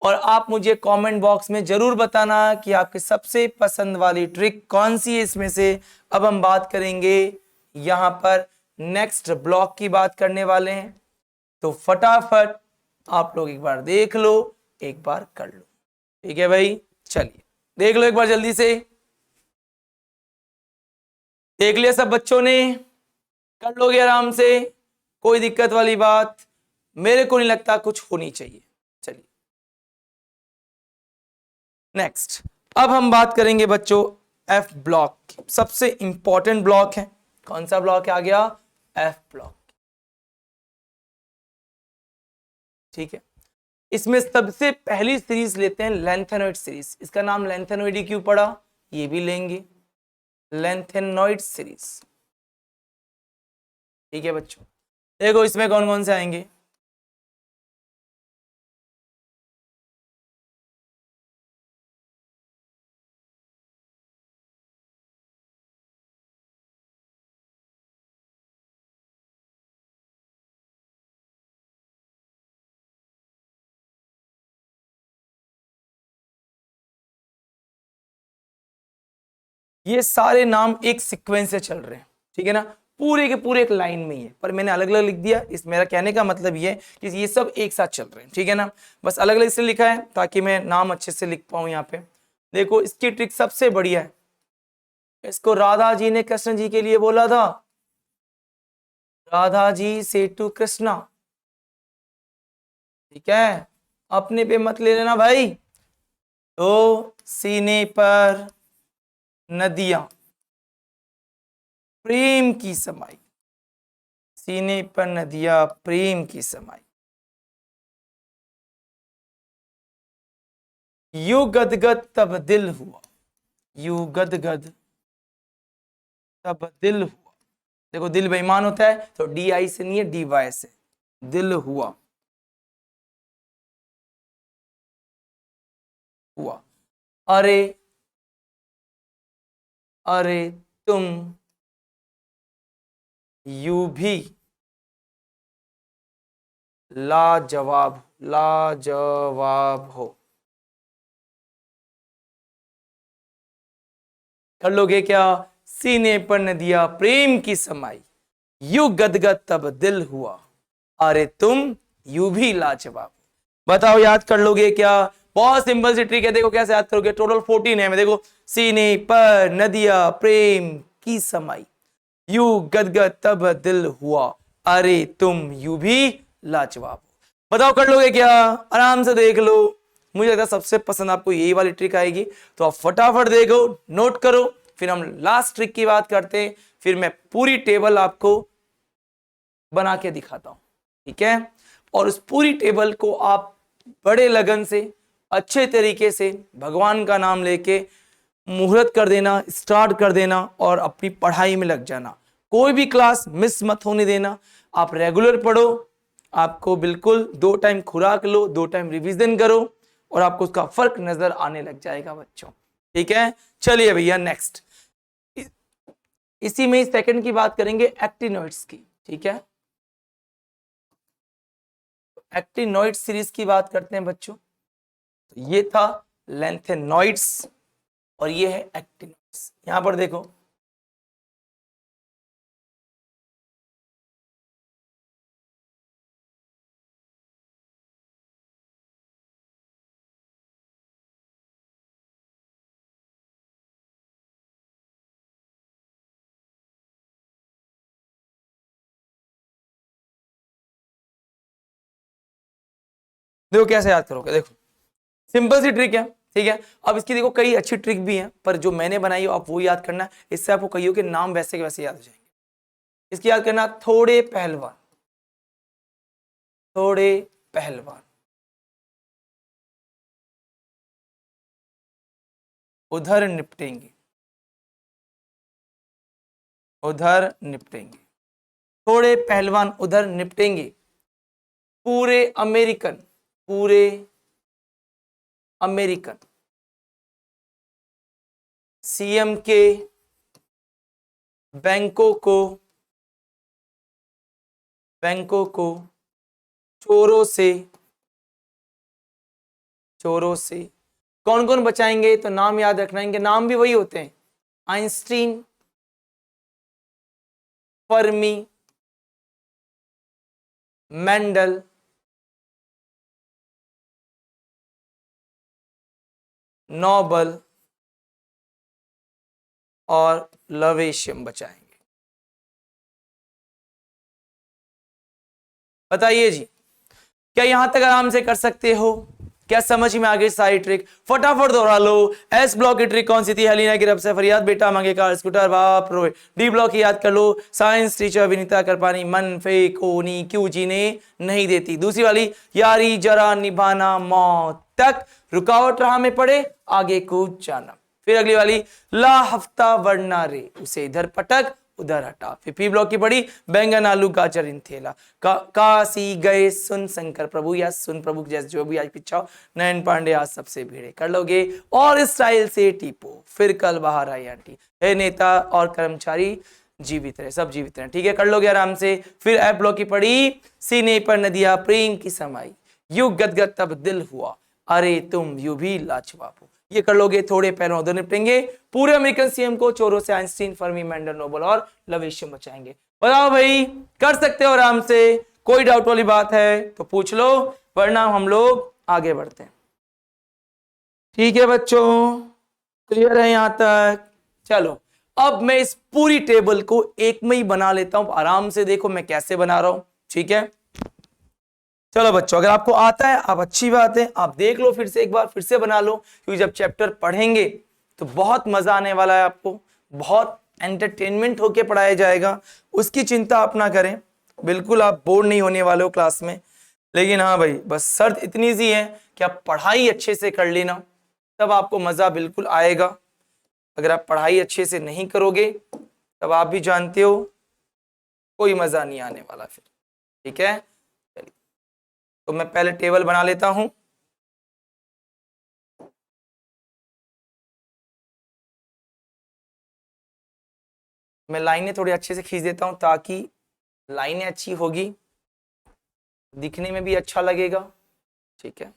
और आप मुझे कमेंट बॉक्स में जरूर बताना कि आपकी सबसे पसंद वाली ट्रिक कौन सी है इसमें से। अब हम बात करेंगे यहां पर नेक्स्ट ब्लॉक की बात करने वाले हैं, तो फटाफट आप लोग एक बार देख लो, एक बार कर लो। ठीक है भाई, चलिए देख लो एक बार जल्दी से। देख लिया सब बच्चों ने? कर लोगे आराम से, कोई दिक्कत वाली बात मेरे को नहीं लगता कुछ होनी चाहिए। चलिए नेक्स्ट, अब हम बात करेंगे बच्चों एफ ब्लॉक की। सबसे इंपॉर्टेंट ब्लॉक है, कौन सा ब्लॉक है आ गया? F block. ठीक है, इसमें सबसे पहली सीरीज लेते हैं लेंथेनॉइड सीरीज। इसका नाम लेंथेनॉइड क्यों पड़ा, ये भी लेंगे, लेंथेनॉइड सीरीज। ठीक है बच्चों, देखो इसमें कौन कौन से आएंगे। ये सारे नाम एक सीक्वेंस से चल रहे हैं, ठीक है ना, पूरे के पूरे एक लाइन में ही है, पर मैंने अलग अलग लिख दिया। इस मेरा कहने का मतलब ये है कि ये सब एक साथ चल रहे हैं, ठीक है ना, बस अलग अलग इसलिए लिखा है ताकि मैं नाम अच्छे से लिख पाऊं। यहाँ पे देखो इसकी ट्रिक सबसे बढ़िया है, इसको राधा जी ने कृष्ण जी के लिए बोला था, राधा जी से टू कृष्णा। ठीक है, अपने पे मत ले लेना भाई। तो सीने पर नदियां प्रेम की समाई, सीने पर नदियां प्रेम की समाई, यू गदगद तब दिल हुआ, यू गदगद तब दिल हुआ। देखो दिल बेईमान होता है तो डी आई से नहीं है, डी वाई से, दिल हुआ, हुआ। अरे, अरे तुम यू भी लाजवाब, लाजवाब हो। कर लोगे क्या? सीने पर नदिया प्रेम की समाई, यू गदगद तब दिल हुआ, अरे तुम यू भी लाजवाब। बताओ याद कर लोगे क्या? बहुत सिंपल सी ट्रिक है, देखो कैसे याद करोगे। टोटल 14 है। मैं देखो, सीने पर नदिया प्रेम की समाई, यू गदगद तब दिल हुआ, अरे तुम यू भी लाजवाब। बताओ कर लोगे क्या? आराम से देख लो। मुझे लगता है सबसे पसंद आपको यही वाली ट्रिक आएगी, तो आप फटाफट देखो, नोट करो, फिर हम लास्ट ट्रिक की बात करते हैं। फिर मैं पूरी टेबल आपको बना के दिखाता हूं, ठीक है? और उस पूरी टेबल को आप बड़े लगन से, अच्छे तरीके से भगवान का नाम लेके मुहूर्त कर देना, स्टार्ट कर देना और अपनी पढ़ाई में लग जाना। कोई भी क्लास मिस मत होने देना। आप रेगुलर पढ़ो, आपको बिल्कुल 2 टाइम खुराक लो, 2 टाइम रिवीजन करो और आपको उसका फर्क नजर आने लग जाएगा बच्चों, ठीक है? चलिए भैया नेक्स्ट, इसी में सेकंड की बात करेंगे एक्टिनोइड्स की, ठीक है? एक्टिनोइड सीरीज की बात करते हैं बच्चों। तो ये था लेंथेनोइड्स और ये है एक्टिनोइड्स। यहां पर देखो, देखो कैसे याद करोगे। देखो सिंपल सी ट्रिक है, ठीक है? अब इसकी देखो कई अच्छी ट्रिक भी हैं, पर जो मैंने बनाई है आप वो याद करना। इससे आपको कहियो के नाम वैसे के वैसे याद हो जाएंगे। इसकी याद करना, थोड़े पहलवान, थोड़े पहलवान, उधर निपटेंगे, उधर निपटेंगे, थोड़े पहलवान उधर निपटेंगे, पूरे अमेरिकन, पूरे अमेरिकन सीएम के बैंकों को चोरों से, चोरों से कौन कौन बचाएंगे? तो नाम याद रखना, इनके नाम भी वही होते हैं, आइंस्टीन, फर्मी, मेंडल, नोबल और लवेशियम बचाएंगे। बताइए जी, क्या यहां तक आराम से कर सकते हो? क्या समझ में आ गई सारी ट्रिक? फटाफट दोहरा लो। एस ब्लॉक की ट्रिक कौन सी थी? हलीना की रब से फरियाद, बेटा मांगे कार स्कूटर, बाप रोए। डी ब्लॉक की याद कर लो, साइंस टीचर विनीता करपानी, मन फे कोनी क्यों जीने नहीं देती। दूसरी वाली, यारी जरा निभाना मौत तक, रुकावट राह में पड़े आगे कूद जाना। फिर अगली वाली, ला हफ्ता वरना रे, उसे इधर पटक उधर हटा। फिर पी ब्लॉक की पड़ी, बैंगन आलू गाजर इन थेला, काशी गए सुन शंकर प्रभु, या सुन प्रभु जैसे जो भी आज पिछाओ, नयन पांडे आज सबसे भिड़े। कर लोगे और स्टाइल से टीपो, फिर कल बाहर आई आंटी, है नेता और कर्मचारी जीवित रहे, सब जीवित रहे, ठीक है? कर लोगे आराम से। फिर एफ ब्लॉक की पड़ी, सीने पर नदिया प्रेम की समाई, यू गदगद तब दिल हुआ, अरे तुम यू भी लाजवाब हो। ये कर लोगे, थोड़े पैरों उधर निपटेंगे, पूरे अमेरिकन सीएम को चोरों से आइंस्टीन, फर्मी, मेंडल, नोबल और लवेशियम बचाएंगे। बताओ भाई, कर सकते हो आराम से? कोई डाउट वाली बात है तो पूछ लो, वरना हम लोग आगे बढ़ते हैं। ठीक है बच्चों, क्लियर है यहां तक? चलो अब मैं इस पूरी टेबल को एक में ही बना लेता हूं। आराम से देखो मैं कैसे बना रहा हूं, ठीक है? चलो बच्चों, अगर आपको आता है आप अच्छी बात है, आप देख लो फिर से एक बार, फिर से बना लो, क्योंकि जब चैप्टर पढ़ेंगे तो बहुत मजा आने वाला है आपको, बहुत एंटरटेनमेंट होके पढ़ाया जाएगा, उसकी चिंता आप ना करें। बिल्कुल आप बोर नहीं होने वाले हो क्लास में। लेकिन हाँ भाई, बस शर्त इतनी सी है कि आप पढ़ाई अच्छे से कर लेना, तब आपको मजा बिल्कुल आएगा। अगर आप पढ़ाई अच्छे से नहीं करोगे तब आप भी जानते हो कोई मजा नहीं आने वाला फिर, ठीक है? तो मैं पहले टेबल बना लेता हूं। मैं लाइनें थोड़ी अच्छे से खींच देता हूं, ताकि लाइनें अच्छी होगी, दिखने में भी अच्छा लगेगा। ठीक है।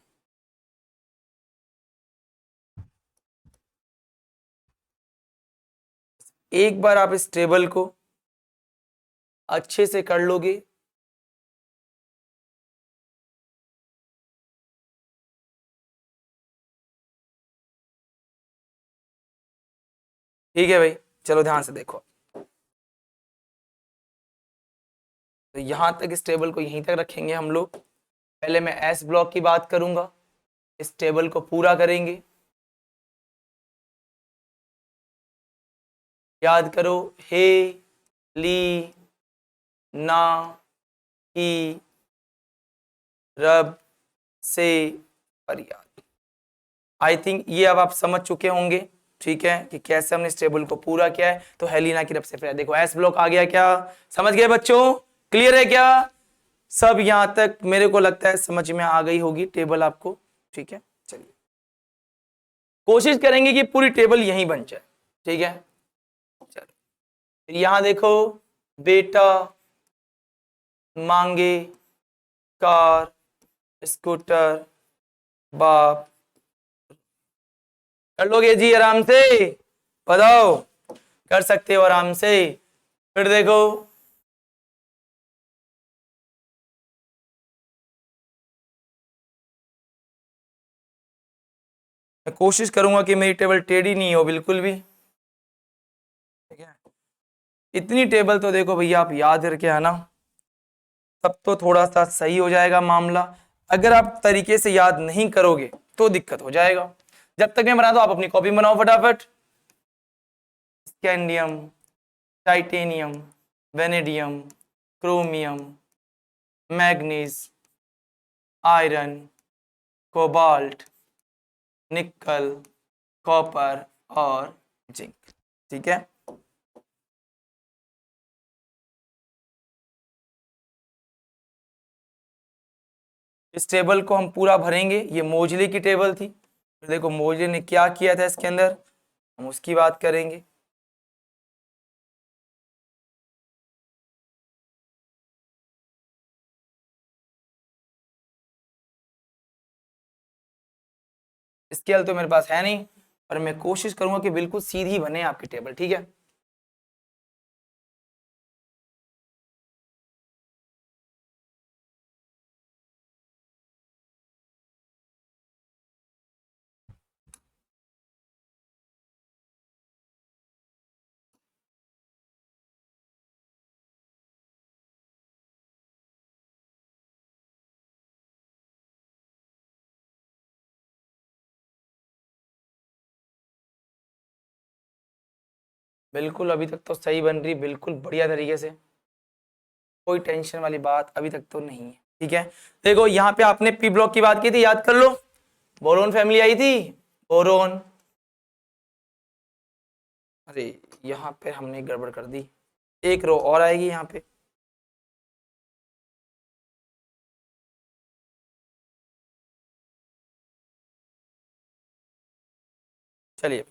एक बार आप इस टेबल को अच्छे से कर लोगे, ठीक है भाई। चलो ध्यान से देखो, तो यहां तक इस टेबल को यहीं तक रखेंगे हम लोग। पहले मैं एस ब्लॉक की बात करूंगा, इस टेबल को पूरा करेंगे। याद करो, हे, ली, ना, की, रब, से, फरियाद। आई थिंक ये अब आप समझ चुके होंगे, ठीक है, कि कैसे हमने इस टेबल को पूरा किया है। तो हेलिना की रब से फरियाद, देखो एस ब्लॉक आ गया क्या? समझ गए बच्चों? क्लियर है क्या? सब यहां तक मेरे को लगता है समझ में आ गई होगी टेबल आपको, ठीक है। चलिए कोशिश करेंगे कि पूरी टेबल यहीं बन जाए, ठीक है। चलो यहां देखो, बेटा मांगे कार, स्कूटर, बाप। कर लोगे जी आराम से? बताओ, कर सकते हो आराम से? फिर देखो, मैं कोशिश करूंगा कि मेरी टेबल टेढ़ी नहीं हो बिल्कुल भी, ठीक है। इतनी टेबल तो देखो भैया आप याद करके आना, तब तो थोड़ा सा सही हो जाएगा मामला। अगर आप तरीके से याद नहीं करोगे तो दिक्कत हो जाएगा। जब तक मैं बना दो आप अपनी कॉपी बनाओ फटाफट। Scandium, titanium, vanadium, chromium, manganese, iron, cobalt, निकल, कॉपर और जिंक, ठीक है। इस टेबल को हम पूरा भरेंगे। ये मोजली की टेबल थी, फिर देखो मोजली ने क्या किया था इसके अंदर, हम उसकी बात करेंगे। स्केल तो मेरे पास है नहीं, पर मैं कोशिश करूंगा कि बिल्कुल सीधी बने आपकी टेबल, ठीक है। बिल्कुल अभी तक तो सही बन रही, बिल्कुल बढ़िया तरीके से, कोई टेंशन वाली बात अभी तक तो नहीं है, ठीक है। देखो यहाँ पे आपने पी ब्लॉक की बात की थी, याद कर लो, बोरोन फैमिली आई थी, बोरोन। अरे यहाँ पे हमने गड़बड़ कर दी, एक रो और आएगी यहाँ पे। चलिए,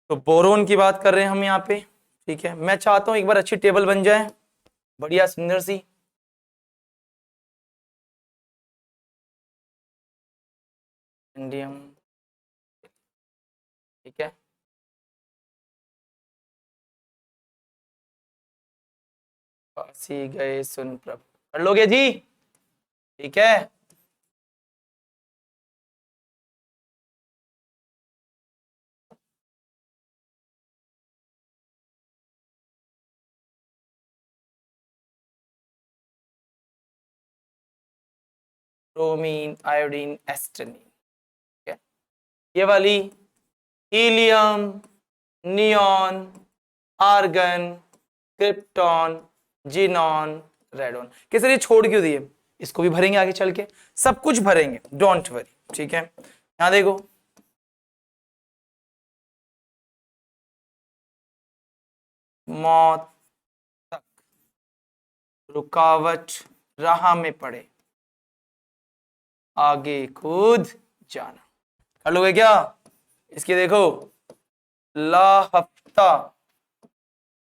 तो बोरोन की बात कर रहे हैं हम यहाँ पे, ठीक है। मैं चाहता हूं एक बार अच्छी टेबल बन जाए, बढ़िया सुंदर सी। इंडियम, ठीक है। काशी गए सुन प्रभु, कर लोगे जी? ठीक है। ब्रोमीन, आयोडीन, एस्टेनिन, ठीक है। ये वाली helium, neon, argon, krypton, xenon, radon. किस लिए छोड़ क्यों दिए? इसको भी भरेंगे आगे चल के, सब कुछ भरेंगे, डोंट वरी, ठीक है। यहां देखो, मौत तक रुकावट राह में पड़े, आगे कूद जाना। कर लोगे क्या? इसकी देखो, ला हफ्ता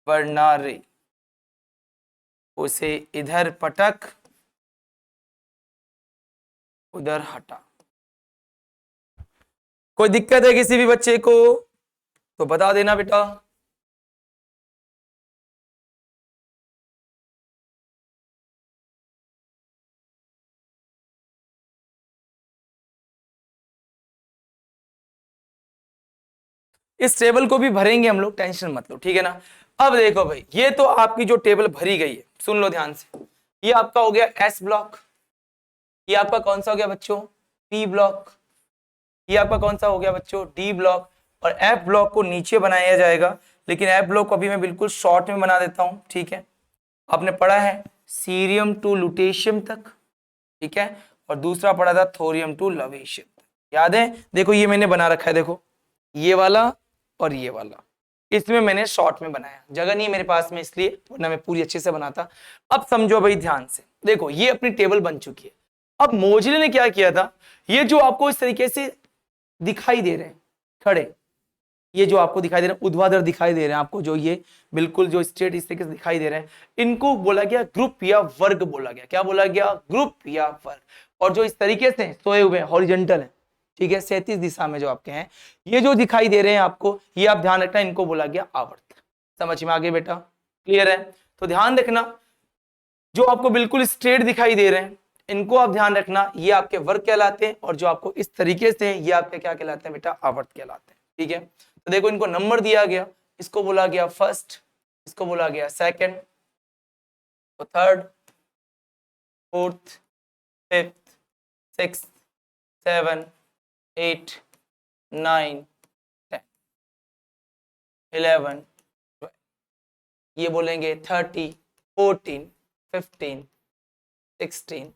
वरना रे, उसे इधर पटक उधर हटा। कोई दिक्कत है किसी भी बच्चे को तो बता देना बेटा। इस टेबल को भी भरेंगे हम लोग, टेंशन मत लो, ठीक है ना। अब देखो भाई, ये तो आपकी जो टेबल भरी गई है, सुन लो ध्यान से, ये आपका हो गया एस ब्लॉक, ये आपका कौन सा हो गया बच्चों, पी ब्लॉक, ये आपका कौन सा हो गया बच्चों, डी ब्लॉक, और एफ ब्लॉक को नीचे बनाया जाएगा, लेकिन एफ ब्लॉक को अभी मैं बिल्कुल शॉर्ट में बना देता हूं, ठीक है। आपने पढ़ा है सीरियम टू लुटेशियम तक, ठीक है, और दूसरा पढ़ा था थोरियम टू लवेशियम, याद है। देखो ये मैंने बना रखा है, देखो ये वाला और ये वाला, इसमें मैंने शॉर्ट में बनाया, जगह नहीं है मेरे पास में इसलिए, वरना मैं पूरी अच्छे से बनाता। अब समझो भाई ध्यान से, देखो ये अपनी टेबल बन चुकी है। अब मोजले ने क्या किया था, ये जो आपको इस तरीके से दिखाई दे रहे हैं खड़े, ये जो आपको दिखाई दे रहे हैं ऊर्ध्वाधर दिखाई दे रहे हैं आपको, जो ये बिल्कुल जो स्ट्रेट इस तरीके से दिखाई दे रहे हैं, इनको बोला गया ग्रुप या वर्ग बोला गया। क्या बोला गया, ग्रुप या वर्ग। और जो इस तरीके से सोए हुए हॉरिजॉन्टल है, ठीक है, 37 दिशा में जो आपके हैं, ये जो दिखाई दे रहे हैं आपको, ये आप ध्यान रखना, इनको बोला गया आवर्त। समझ में आगे बेटा, क्लियर है। तो ध्यान रखना, जो आपको बिल्कुल स्ट्रेट दिखाई दे रहे हैं, इनको आप ध्यान रखना, ये आपके वर्ग कहलाते हैं, और जो आपको इस तरीके से ये आपके क्या कहलाते हैं बेटा, आवर्त कहलाते हैं, ठीक है। तो देखो इनको नंबर दिया गया, इसको बोला गया फर्स्ट, इसको बोला गया सेकंड, तो थर्ड, फोर्थ, फिफ्थ, सिक्स्थ, 7, 8, 9, 10, 11, 12, ये बोलेंगे 30, 14, 15, 16,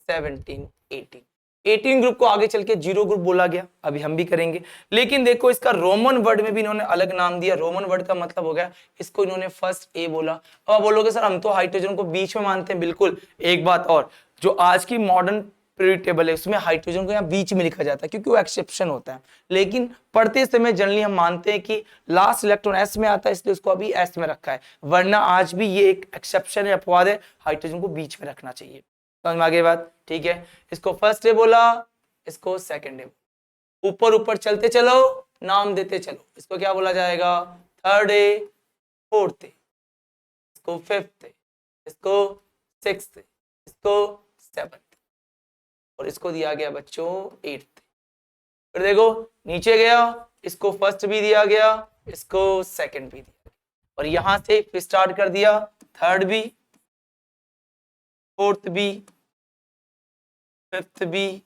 17, 18। 18 ग्रुप को आगे चल के जीरो ग्रुप बोला गया, अभी हम भी करेंगे। लेकिन देखो इसका रोमन वर्ड में भी इन्होंने अलग नाम दिया। रोमन वर्ड का मतलब हो गया, इसको इन्होंने फर्स्ट ए बोला। अब आप बोलोगे सर हम तो हाइड्रोजन को बीच में मानते हैं, बिल्कुल। एक बात और, जो आज की मॉडर्न पीरियड टेबल है उसमें हाइड्रोजन को यहाँ बीच में लिखा जाता है, क्योंकि वो एक्सेप्शन होता है। लेकिन पढ़ते समय जनरली हम मानते हैं कि लास्ट इलेक्ट्रॉन एस में आता है, इसलिए उसको अभी एस में रखा है, वरना आज भी ये एक एक्सेप्शन है, अपवाद है, हाइड्रोजन को बीच में रखना चाहिए। समझ में आगे बात, ठीक है। इसको फर्स्ट डे बोला, इसको सेकंड डे, ऊपर ऊपर चलते चलो, नाम देते चलो। इसको क्या बोला जाएगा, थर्ड डे, फोर्थ डे, इसको फिफ्थ डे, इसको सिक्स्थ डे, इसको सेवंथ, और इसको दिया गया बच्चों एट्थ। फिर देखो नीचे गया, इसको फर्स्ट भी दिया गया, इसको सेकंड भी दिया, और यहां से फिर स्टार्ट कर दिया, थर्ड भी, फोर्थ भी, फिफ्थ भी,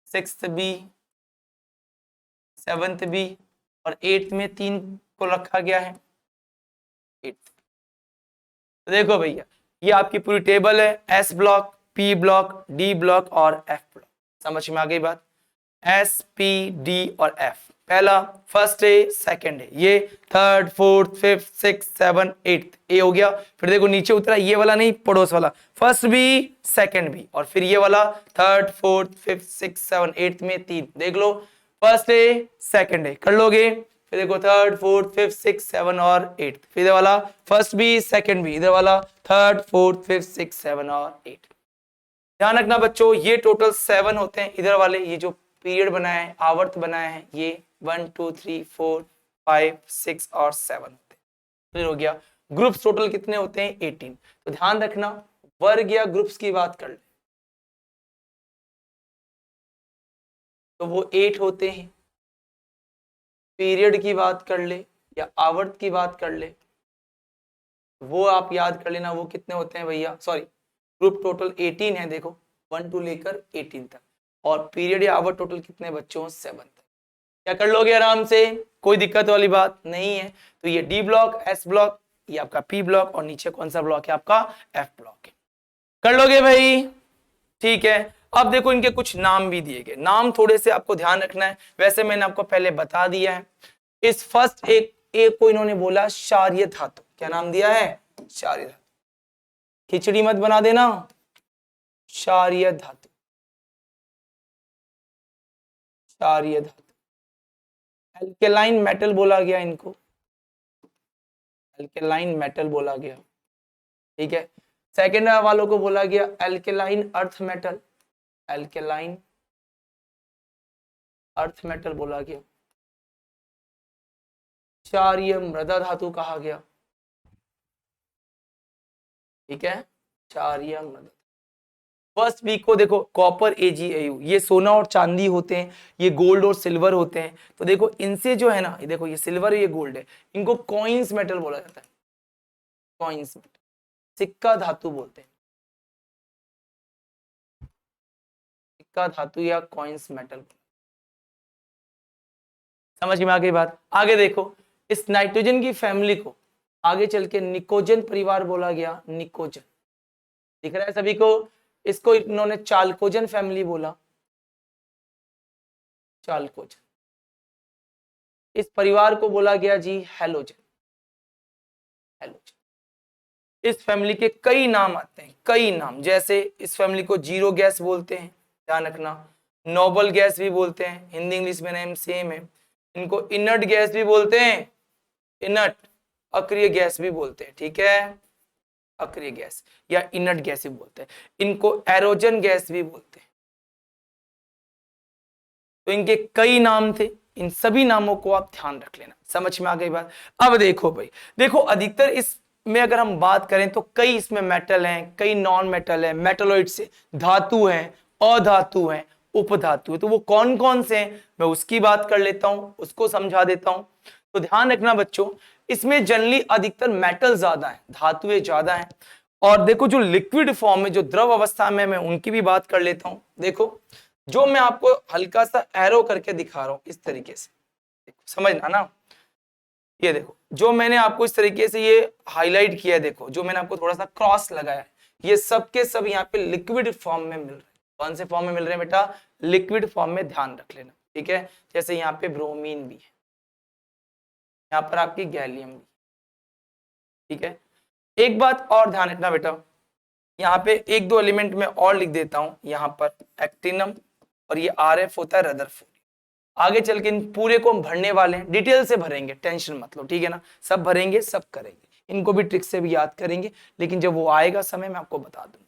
सिक्स्थ भी, सेवंथ भी, और एट्थ में 3 को रखा गया है, एट्थ। तो देखो भैया ये आपकी पूरी टेबल है, S block, P block, D block और एफ ब्लॉक। समझ में आ गई बात, एस पी डी और एफ। पहला फर्स्ट ए, सेकंड ए, ये third, fourth, fifth, six, seven, eighth, A हो गया। फिर देखो नीचे उतरा, ये वाला नहीं, पड़ोस वाला, फर्स्ट बी, सेकंड बी, और फिर ये वाला third, fourth, fifth, six, seven, eighth में 3। देख लो फर्स्ट ए, सेकंड ए कर लोगे, फिर देखो third, fourth, fifth, six, seven और एट्थ, फिर इधर वाला फर्स्ट बी, सेकंड बी, इधर वाला third, fourth, fifth, six, seven और 8। ध्यान रखना बच्चों, ये टोटल 7 होते हैं। इधर वाले ये जो पीरियड बनाए हैं, आवर्त बनाए हैं, ये 1 2 3 4 5 6 और 7 होते हैं। क्लियर हो गया। ग्रुप्स टोटल कितने होते हैं, 18। तो ध्यान रखना, वर्ग या ग्रुप्स की बात कर ले तो वो 8 होते हैं, पीरियड की बात कर ले या आवर्त की बात कर ले, वो आप याद कर लेना, वो कितने होते हैं भैया, सॉरी ग्रुप टोटल 18 है, देखो 1 टू लेकर 18 तक, और पीरियड या आवर टोटल कितने बच्चों, 7 तक। क्या कर लोगे आराम से, कोई दिक्कत वाली बात नहीं है। तो ये डी ब्लॉक, एस ब्लॉक, ये आपका पी ब्लॉक, और नीचे कौन सा ब्लॉक है आपका, एफ ब्लॉक है। कर लोगे भाई, ठीक है। अब देखो इनके कुछ नाम भी दिए गए, नाम थोड़े से आपको ध्यान रखना है, वैसे मैंने आपको पहले बता दिया है। इस फर्स्ट एक को इन्होंने बोला क्षारीय धातु, क्या नाम दिया है, क्षारीय धातु, खिचड़ी मत बना देना, क्षारीय धातु, क्षारीय धातु। एल्केलाइन मेटल बोला गया इनको, एल्केलाइन मेटल बोला गया, ठीक है। सेकेंड वालों को बोला गया alkaline earth metal, alkaline, earth metal बोला गया, क्षारीय मृदा धातु कहा गया, ठीक है, क्षारीय मृदा। फर्स्ट वीक को देखो कॉपर AgAu, ये सोना और चांदी होते हैं, ये गोल्ड और सिल्वर होते हैं। तो देखो इनसे जो है ना, ये देखो ये सिल्वर ये गोल्ड है, इनको कॉइन्स मेटल बोला जाता है, कॉइन्स मेटल, सिक्का धातु बोलते हैं, सिक्का धातु या कॉइन्स मेटल। समझ में आ गई बात। आगे देखो, इस नाइट्रोजन की फैमिली को आगे चल के निकोजन परिवार बोला गया, निकोजन, दिख रहा है सभी को। इसको इन्होंने चाल्कोजन फैमिली बोला, चाल्कोजन। इस परिवार को बोला गया जी हैलोजन, हैलोजन। इस फैमिली के कई नाम आते हैं, कई नाम, जैसे इस फैमिली को जीरो गैस बोलते हैं, ध्यान रखना, नोबल गैस भी बोलते हैं, हिंदी इंग्लिश में नेम सेम है। इनको इनर्ट गैस भी बोलते हैं, इनर्ट, अक्रिय गैस भी बोलते हैं, ठीक है, अक्रिय गैस या इनर्ट गैस भी बोलते हैं। इनको एरोजन गैस भी बोलते हैं। तो इनके कई नाम थे, इन सभी नामों को आप ध्यान रख लेना। समझ में आ गई बात। अब देखो भाई, देखो अधिकतर इसमें अगर हम बात करें तो कई इसमें मेटल हैं, कई नॉन मेटल है, मेटलोइड से धातु है, अधातु है, उपधातु है। तो वो कौन कौन से हैं मैं उसकी बात कर लेता हूं, उसको समझा देता हूं। तो ध्यान रखना बच्चों, इसमें जनरली अधिकतर मेटल ज्यादा है, धातुएं ज्यादा है। और देखो जो लिक्विड फॉर्म में, जो द्रव अवस्था में, मैं उनकी भी बात कर लेता हूं। देखो जो मैं आपको हल्का सा एरो करके दिखा रहा हूं इस तरीके से, समझना ना, ये देखो जो मैंने आपको इस तरीके से ये हाईलाइट किया है, देखो जो मैंने आपको थोड़ा सा क्रॉस लगाया है, ये सब के सब यहाँ पे लिक्विड फॉर्म में मिल रहे हैं। कौन से फॉर्म में मिल रहे हैं बेटा? लिक्विड फॉर्म में, ध्यान रख लेना, ठीक है। जैसे यहाँ पे ब्रोमीन भी है, यहाँ पर आपकी गैलियम भी, ठीक है। एक बात और ध्यान रखना बेटा, यहाँ पे एक दो एलिमेंट में और लिख देता हूं, यहाँ पर एक्टिनम और ये RF होता है रदरफोर्ड। आगे चल के इन पूरे को हम भरने वाले हैं, डिटेल से भरेंगे, टेंशन मत लो, ठीक है ना, सब भरेंगे, सब करेंगे, इनको भी ट्रिक से भी याद करेंगे, लेकिन जब वो आएगा समय मैं आपको बता दूंगा,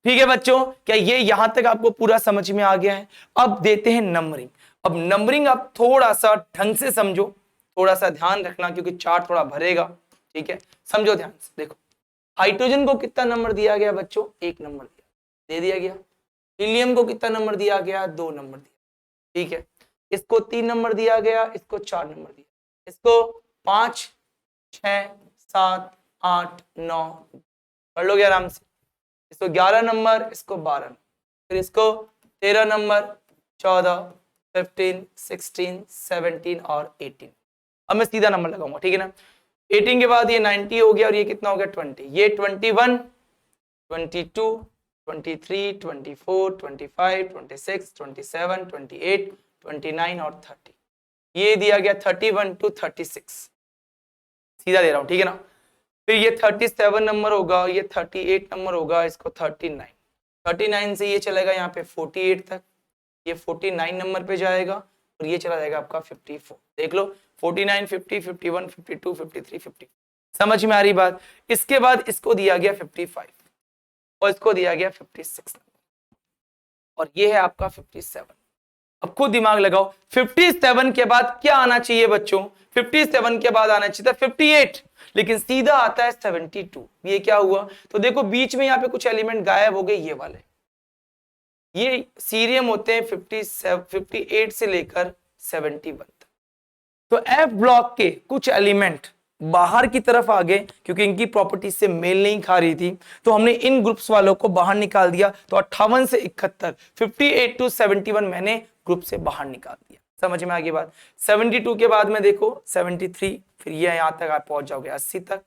ठीक है बच्चों। क्या ये यहां तक आपको पूरा समझ में आ गया है? अब देते हैं नंबरिंग। अब नंबरिंग आप थोड़ा सा ढंग से समझो, थोड़ा सा ध्यान रखना, क्योंकि चार्ट थोड़ा भरेगा, ठीक है, समझो ध्यान से। देखो हाइड्रोजन को कितना नंबर दिया गया बच्चों? 1 नंबर दे दिया गया। हीलियम को कितना नंबर दिया गया? 2 नंबर दिया, ठीक है। इसको 3 नंबर दिया गया, इसको 4 नंबर दिया, इसको 5, 6, 7, 8, 9 पढ़ लोगे आराम से। इसको 11 नंबर, इसको 12, फिर इसको 13 नंबर, 14, 15, 16, 17 और 18। अब मैं सीधा नंबर लगाऊंगा, ठीक है ना। 18 के बाद ये 90 हो गया और ये कितना हो गया? 20। ये 21, 22, 23, 24, 25, 26, 27, 28, 29 और 30। ये दिया गया 31 to 36, सीधा दे रहा हूं, ठीक है ना। फिर ये 37 नंबर होगा, ये 38 नंबर होगा, इसको 39, 39 से ये चलेगा यहाँ पे 48 तक, ये 49 नंबर पे जाएगा और ये चला जाएगा आपका 54। देख लो 49, 50, 51, 52, 53, 50। समझ में आ रही बात? इसके बाद इसको दिया गया 55 और इसको दिया गया 56 और ये है आपका 57। अब खुद दिमाग लगाओ, 57 के बाद क्या आना चाहिए बच्चों? 57 के बाद आना चाहिए था 58, लेकिन सीधा आता है 72। ये क्या हुआ? तो देखो बीच में यहाँ पे कुछ एलिमेंट गायब हो गए, ये वाले, ये सीरियम होते हैं 58 से लेकर 71 तक। तो F ब्लॉक के कुछ एलिमेंट बाहर की तरफ आ गए, क्योंकि इनकी प्रॉपर्टी से मेल नहीं खा रही थी, तो हमने इन ग्रुप्स वालों को बाहर निकाल दिया। तो 58 से 71, 58 to 71 मैंने ग्रुप से बाहर निकाल दिया। समझ में आ गई बात? 72 के बाद में देखो 73, फिर ये यहां तक आप पहुंच जाओगे 80 तक।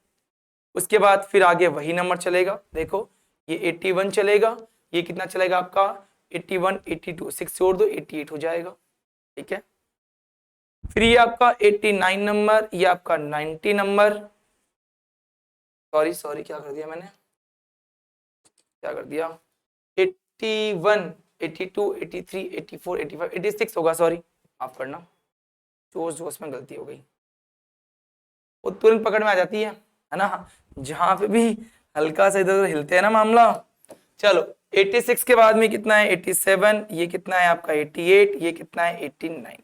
उसके बाद फिर आगे वही नंबर चलेगा, देखो ये 81 चलेगा, ये कितना चलेगा आपका 81, 82, 6 जोड़ दो 88 हो जाएगा, ठीक है। फिर ये आपका 89 नंबर, ये आपका 90 नंबर, सॉरी क्या कर दिया मैंने, क्या कर दिया, 81, 82, 83, 84, 85, 86 होगा, सॉरी माफ करना, जोश में गलती हो गई, वो तुरंत पकड़ में आ जाती है ना, जहां पे भी हल्का सा इधर हिलते हैं ना मामला। चलो 86 के बाद में कितना है 87, ये कितना है आपका 88, ये कितना है 89।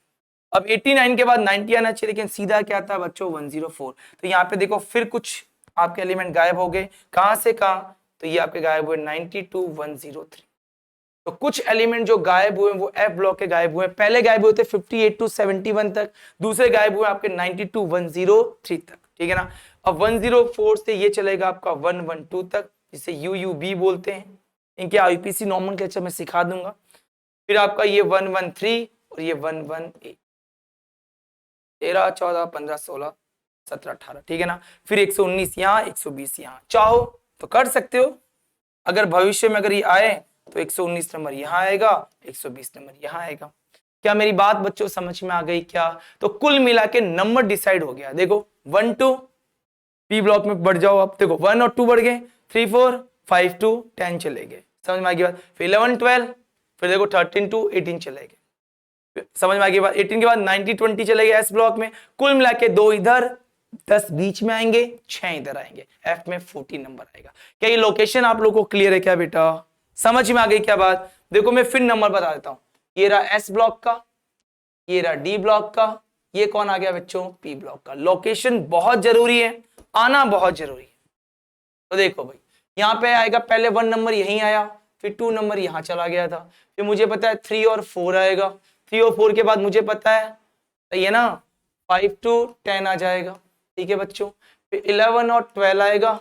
अब 89 के बाद 90 आना चाहिए, लेकिन सीधा क्या था बच्चों 104। तो यहाँ पे देखो फिर कुछ आपके एलिमेंट गायब हो गए, कहां से कहां, तो ये आपके गायब हुए 92 103। तो कुछ एलिमेंट जो गायब हुए वो एफ ब्लॉक के गायब हुए, पहले गायब हुए थे 58 to 71 तक, दूसरे गायब हुए आपके 92 103 तक, ठीक है ना। अब 104 से ये चलेगा आपका 112 तक, जिसे यूयूबी बोलते हैं, इनके आईपीसी नॉमेनक्लेचर में सिखा दूंगा। फिर आपका ये 113 और ये 118, 13 14 15 16 17 18, ठीक है ना। फिर 119 यहाँ, 120 यहाँ, चाहो तो कर सकते हो। अगर भविष्य में अगर ये आए तो 119 नंबर यहाँ आएगा, 120 नंबर यहाँ आएगा। क्या मेरी बात बच्चों समझ में आ गई क्या? तो कुल मिला के नंबर डिसाइड हो गया। देखो 1 2 पी ब्लॉक में बढ़ जाओ, अब देखो 1 और 2 बढ़ गए, 3 4 5 2 10 चले गए, समझ में आ गई बात। फिर 11 12, फिर देखो 13 to 18 चले गए, समझ में आ गई बात। 18 के बाद 90 20 चले गए एस ब्लॉक में। कुल मिला के 2 इधर, 10 बीच में आएंगे, 6 इधर आएंगे, एफ में 40 नंबर आएगा। क्या ये लोकेशन आप लोगों को क्लियर है क्या बेटा? समझ में आ गई क्या बात? देखो मैं फिर नंबर बता देता हूं, ये रहा एस ब्लॉक का, ये रहा डी ब्लॉक का, ये कौन आ गया बच्चों? पी ब्लॉक का। लोकेशन बहुत जरूरी है, आना बहुत जरूरी है। तो देखो भाई यहाँ पे आएगा, पहले 1 नंबर यहीं आया, फिर 2 नंबर यहां चला गया था, फिर मुझे पता है 3 और 4 आएगा, 3 और 4 के बाद मुझे पता है, सही है ना, 5 to 10 आ जाएगा, ठीक है बच्चों। फिर 11 और 12 आएगा,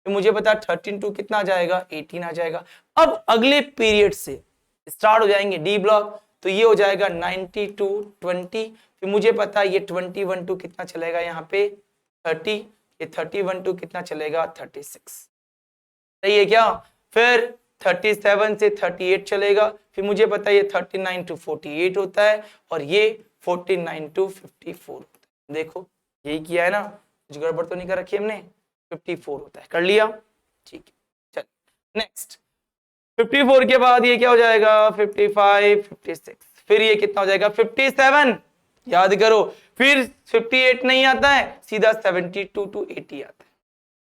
फिर मुझे पता है 13 to कितना आ जाएगा? 18 आ जाएगा। अब अगले पीरियड से स्टार्ट हो जाएंगे डी ब्लॉक, तो ये हो जाएगा 90 to 20, फिर मुझे पता है ये 21 to कितना चलेगा यहाँ पे 30, ये 31 to कितना चलेगा 36, सही है क्या। फिर 37 से 38 चलेगा, फिर मुझे पता है ये 39 to 48 होता है, और ये 49 to 54 होता है। देखो यही किया है ना, कुछ गड़बड़ तो नहीं कर रखी हमने, 54 होता है, कर लिया, ठीक है। चल नेक्स्ट, 54 के बाद ये क्या हो जाएगा 55 56, फिर ये कितना हो जाएगा 57, याद करो। फिर 58 नहीं आता है, सीधा 72 to 80 आता है।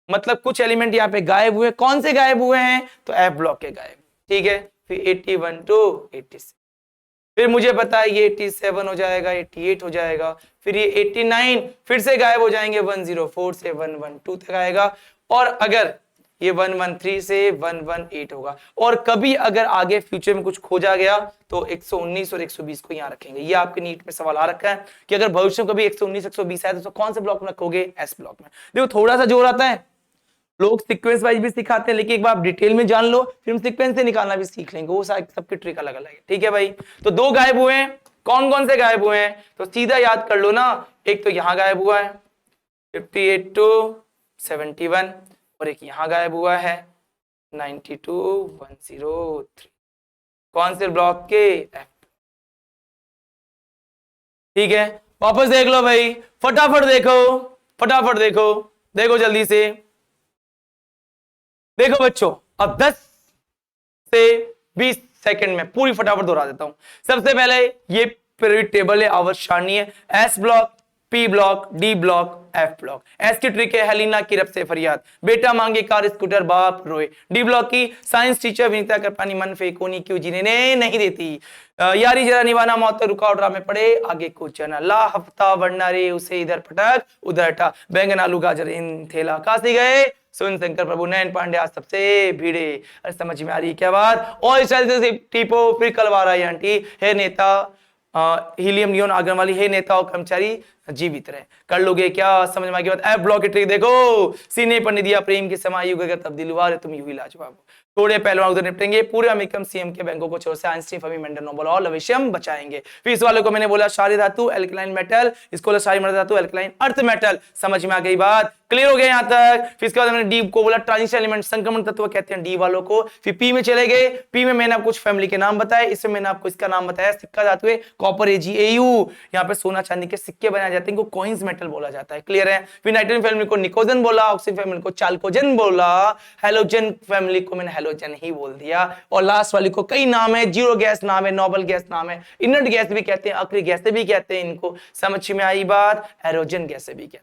मतलब कुछ एलिमेंट यहाँ पे गायब हुए, कौन से गायब हुए हैं? तो एफ ब्लॉक के गायब, ठीक है। फिर 81 to 86, फिर मुझे पता है ये 87 हो जाएगा, 88 हो जाएगा, फिर ये 89 फिर से गायब हो जाएंगे, 104 से 112 तक आएगा, और अगर ये 113 से 118 होगा। और कभी अगर आगे फ्यूचर में कुछ खोजा गया तो 119 और 120 को यहाँ रखेंगे। ये आपके नीट में सवाल आ रखा है कि अगर भविष्य में कभी 119 120 आए तो कौन से ब्लॉक में रखोगे? एस ब्लॉक में। देखो थोड़ा सा जोर आता है, लोग सीक्वेंस वाइज भी सिखाते हैं, लेकिन एक बार आप डिटेल में जान लो, फिर हम सीक्वेंस से निकालना भी सीख लेंगे, वो सबकी ट्रिक अलग अलग है, ठीक है भाई। तो 2 गायब हुए हैं, कौन कौन से गायब हुए हैं? तो सीधा याद कर लो ना, एक तो यहां गायब हुआ है 58 to 71, और एक यहां गायब हुआ है 92 103, कौन से ब्लॉक के? एफ, ठीक है। वापस देख लो भाई, फटाफट देखो, फटाफट देखो, देखो जल्दी से देखो बच्चों। अब 10 से 20 सेकंड में पूरी फटाफट दोहरा देता हूं। सबसे पहले ये पीरियड टेबल है, आवर्त सारणी है, S block, P block, D block, F block. S की ट्रिक है हेलिना की रब से फरियाद, बेटा मांगे कार स्कूटर बाप रोए। डी ब्लॉक की साइंस टीचर विनीता कर पानी मन फेकोनी क्यों जीने ने नहीं देती, यारी जरा निभाना मौत रुकावट राह में पड़े आगे कुछ जाना, ला हफ्ता वरना रे उसे इधर पटक उधर हटा, बैंगन आलू गाजर इन थेला काशी गए, सुन शंकर प्रभु नयन पांडे आज सबसे भीड़े। अरे समझ में आ रही है क्या बात? और से टीपो फिर कलवार आई आंटी, हे नेता हीलियम नियोन आगन वाली, हे नेता और कर्मचारी जीवित रहे। कर लोगे क्या? समझ में आ गई बात? एफ ब्लॉक की ट्रिक देखो, सीने पर निदिया प्रेम के समा युग अगर तब्दील हुआ रे तुम यूं ही लाजवाब। थोड़े पहलवान उधर निपटेंगे, पूरे अमेरिकन सीएम के बैंकों को छोड़ से आइंस्टीन फर्मी मेंडल नोबेल और लवेशियम बचाएंगे। फिर इस वाले को मैंने बोला क्षारीय धातु एल्कलाइन मेटल, इसको बोला क्षारीय मृदा धातु एल्कलाइन अर्थ मेटल। समझ में आ गई बात? क्लियर हो गया यहाँ तक? फिर इसके बाद मैंने डी को बोला ट्रांजिशन एलिमेंट, संक्रमण तत्व कहते हैं डी वालों को। फिर पी में चले गए, पी में मैंने आपको कुछ फैमिली के नाम बताए, इसमें मैंने आपको इसका नाम बताया, सिक्का धातु है कॉपर AgAu, यहाँ पे सोना चांदी के सिक्के बनाए जाते हैं, इनको कॉइंस मेटल बोला जाता है। क्लियर है? फिर नाइट्रोजन फैमिली को निकोजन बोला, ऑक्सीजन फैमिली को चाल्कोजन बोला, हेलोजन फैमिली को मैंने हेलोजन ही बोल दिया, और लास्ट वाली को कई नाम है, जीरो गैस नाम है, नोबल गैस नाम है, इनर्ट गैस भी कहते हैं, अक्रिय गैस भी कहते हैं इनको। समझ में आई बात? एरोजन गैस भी कहते हैं,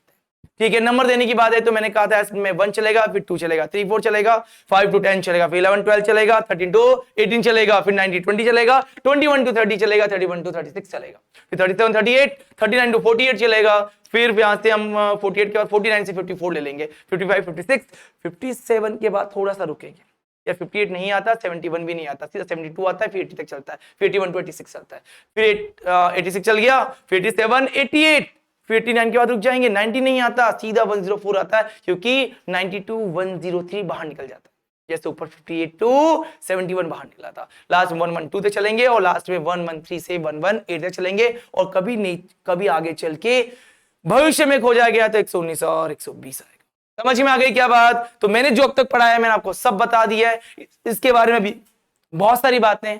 ठीक है, नंबर देने की बात है तो मैंने कहा था इसमें 1 चलेगा, फिर 2 चलेगा, 3 4 चलेगा, 5 to 10 चलेगा, फिर 11 12 चलेगा, 13 to 18 चलेगा, फिर 19 20 चलेगा, 21 to 30 चलेगा, 31 to 36 चलेगा, फिर 37 38, 39 to 48 चलेगा, फिर यहां से हम 48 के बाद 49 से 54 ले लेंगे, 55 56 57 के बाद थोड़ा सा रुकेंगे, या 58 नहीं आता, 71 भी नहीं आता, सीधा 72 आता है, फिर 80 तक चलता है, फिर 81 to 86 चलता है, फिर 86 चल गया, फिर 87 88, फिर 89 के बाद रुक जाएंगे, 90 नहीं आता, सीधा 104 आता है, क्योंकि 92 103 बाहर निकल जाता है, जैसे ऊपर 58 to 71 बाहर निकला था, लास्ट 112 तक चलेंगे और लास्ट में 113 से 118 तक चलेंगे, और कभी नहीं कभी आगे चल के भविष्य में खोजा गया तो 119 और 120 आएगा। समझ में आ गई क्या बात? तो मैंने जो अब तक पढ़ाया मैंने आपको सब बता दिया है, इसके बारे में भी बहुत सारी बातें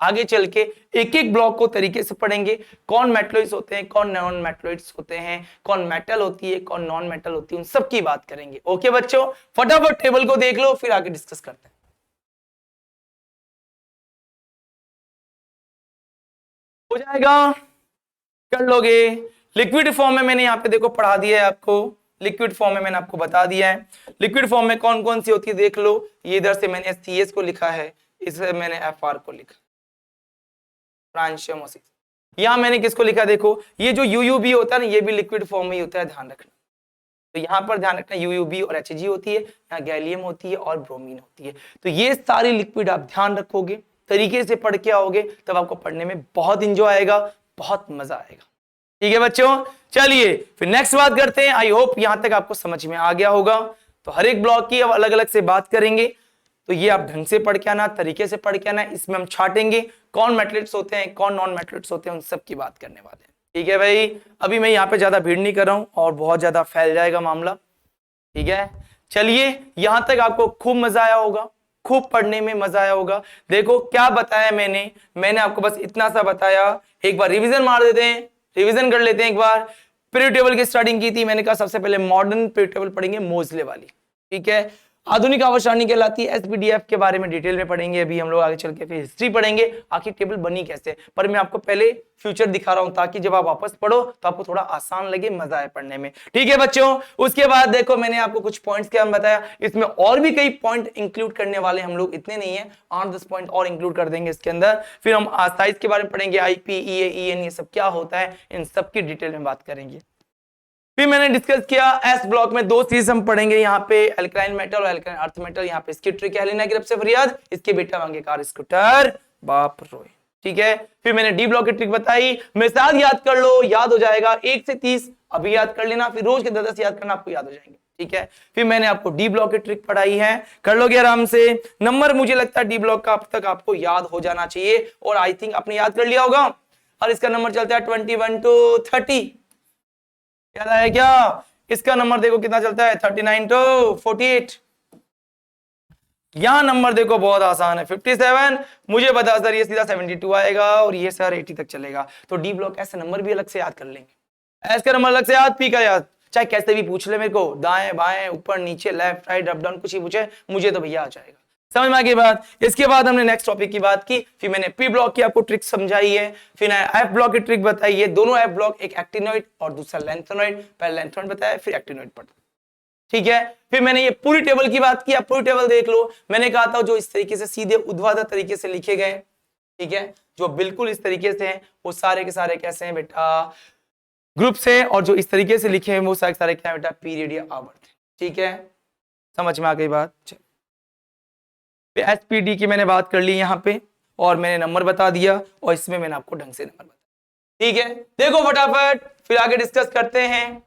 आगे चल के एक एक ब्लॉक को तरीके से पढ़ेंगे, कौन मेटलॉइड्स होते हैं, कौन नॉन मेटलॉइड्स होते हैं, कौन मेटल होती है, कौन नॉन मेटल होती है, उन सब की बात करेंगे। ओके बच्चों, फटाफट टेबल को देख लो, फिर आगे डिस्कस करते हैं। हो जाएगा, कर लोगे। लिक्विड फॉर्म में मैंने यहाँ पे देखो पढ़ा दिया है आपको, लिक्विड फॉर्म में मैंने आपको बता दिया है। लिक्विड फॉर्म में कौन कौन सी होती है देख लो, ये इधर से मैंने CS को लिखा है, इससे मैंने FR को लिखा, फ्रांशियमोसिस। यहाँ मैंने किसको लिखा देखो, ये जो UUB होता है ना, ये भी लिक्विड फॉर्म में ही होता है, ध्यान रखना। तो यहाँ पर ध्यान रखना UUB और HG होती है, यहाँ गैलियम होती है और ब्रोमीन होती है। तो ये सारी लिक्विड आप ध्यान रखोगे, तरीके से पढ़ के आओगे, तब आपको पढ़ने में बहुत इंजॉय आएगा, बहुत मजा आएगा। ठीक है बच्चों, चलिए फिर नेक्स्ट बात करते हैं। आई होप यहां तक आपको समझ में आ गया होगा। तो हर एक ब्लॉक की अब अलग अलग से बात करेंगे, तो ये आप ढंग से पढ़ के आना, तरीके से पढ़ के आना। इसमें हम छाटेंगे कौन मेटलेट्स होते हैं, कौन नॉन मेटलेट्स होते हैं, उन सब की बात करने वाले हैं। ठीक है भाई, अभी मैं यहाँ पे ज्यादा भीड़ नहीं कर रहा हूँ और बहुत ज्यादा फैल जाएगा मामला। ठीक है, चलिए यहां तक आपको खूब मजा आया होगा, खूब पढ़ने में मजा आया होगा। देखो क्या बताया मैंने आपको बस इतना सा बताया। एक बार रिवीजन मार देते हैं, रिवीजन कर लेते हैं एक बार। पीरियड टेबल की स्टार्टिंग की थी, मैंने कहा सबसे पहले मॉडर्न पीरियड टेबल पढ़ेंगे, मोजले वाली। ठीक है, आधुनिक आवर्त सारणी कहलाती है, SPDF के बारे में डिटेल में पढ़ेंगे अभी हम लोग आगे चल के। फिर हिस्ट्री पढ़ेंगे, आखिर टेबल बनी कैसे, पर मैं आपको पहले फ्यूचर दिखा रहा हूं ताकि जब आप वापस पढ़ो तो आपको थोड़ा आसान लगे, मजा आए पढ़ने में। ठीक है बच्चों, उसके बाद देखो मैंने आपको कुछ पॉइंट्स क्या बताया, इसमें और भी कई पॉइंट इंक्लूड करने वाले हम लोग, इतने नहीं है, 8-10 पॉइंट और इंक्लूड कर देंगे इसके अंदर। फिर हम साइज के बारे में पढ़ेंगे, IP EA EN ये सब क्या होता है, इन सब की डिटेल में बात करेंगे। फिर मैंने डिस्कस किया S ब्लॉक में 2 चीज हम पढ़ेंगे, यहाँ पे एल्कलाइन मेटल और एल्कलाइन अर्थ मेटल। यहाँ पे इसकी ट्रिक है, लेना की रब से फरियाद, इसके बेटा मांगे कार स्कूटर बाप रोए। ठीक है, फिर मैंने D ब्लॉक की ट्रिक बताई, मेरे साथ याद कर लो, याद हो जाएगा 1 से 30 अभी याद कर लेना, फिर रोज के 10 याद करना, आपको याद हो जाएंगे। ठीक है, फिर मैंने आपको D ब्लॉक की ट्रिक पढ़ाई है, कर लोगे आराम से। नंबर मुझे लगता है D ब्लॉक का अब तक आपको याद हो जाना चाहिए, और आई थिंक आपने याद कर लिया होगा। और इसका नंबर चलता है 21 to 30, याद आया क्या? इसका नंबर देखो कितना चलता है, 39 to 48। यहां नंबर देखो बहुत आसान है, 57। मुझे बता सर ये सीधा 72 आएगा और ये सर 80 तक चलेगा। तो D ब्लॉक ऐसे नंबर भी अलग से याद कर लेंगे, ऐसे नंबर अलग से याद, P का याद, चाहे कैसे भी पूछ ले मेरे को, दाएं बाएं ऊपर नीचे लेफ्ट राइट अप डाउन, कुछ ही पूछे मुझे तो भैया आ जाएगा। समझ में आ गई बात? इसके बाद हमने नेक्स्ट टॉपिक की बात की, फिर मैंने P ब्लॉक की आपको ट्रिक समझाई है, फिर F ब्लॉक की ट्रिक बताई है। दोनों F ब्लॉक, एक एक्टिनोइड और दूसरा लेंथेनोइड, पहले लेंथेनोइड बताया फिर एक्टिनोइड पढ़ा। ठीक है, फिर मैंने ये पूरी टेबल की बात की, आप पूरी टेबल देख लो। मैंने कहा था जो इस तरीके से सीधे ऊर्ध्वाधर तरीके से लिखे गए, ठीक है, जो बिल्कुल इस तरीके से हैं, वो सारे के सारे कैसे हैं बेटा, ग्रुप से, और जो इस तरीके से लिखे हैं वो सारे सारे क्या बेटा, पीरियड या आवर्त। ठीक है, समझ में आ गई बात? SPD की मैंने बात कर ली यहाँ पे, और मैंने नंबर बता दिया, और इसमें मैंने आपको ढंग से नंबर बताया। ठीक है, देखो फटाफट फिर आगे डिस्कस करते हैं।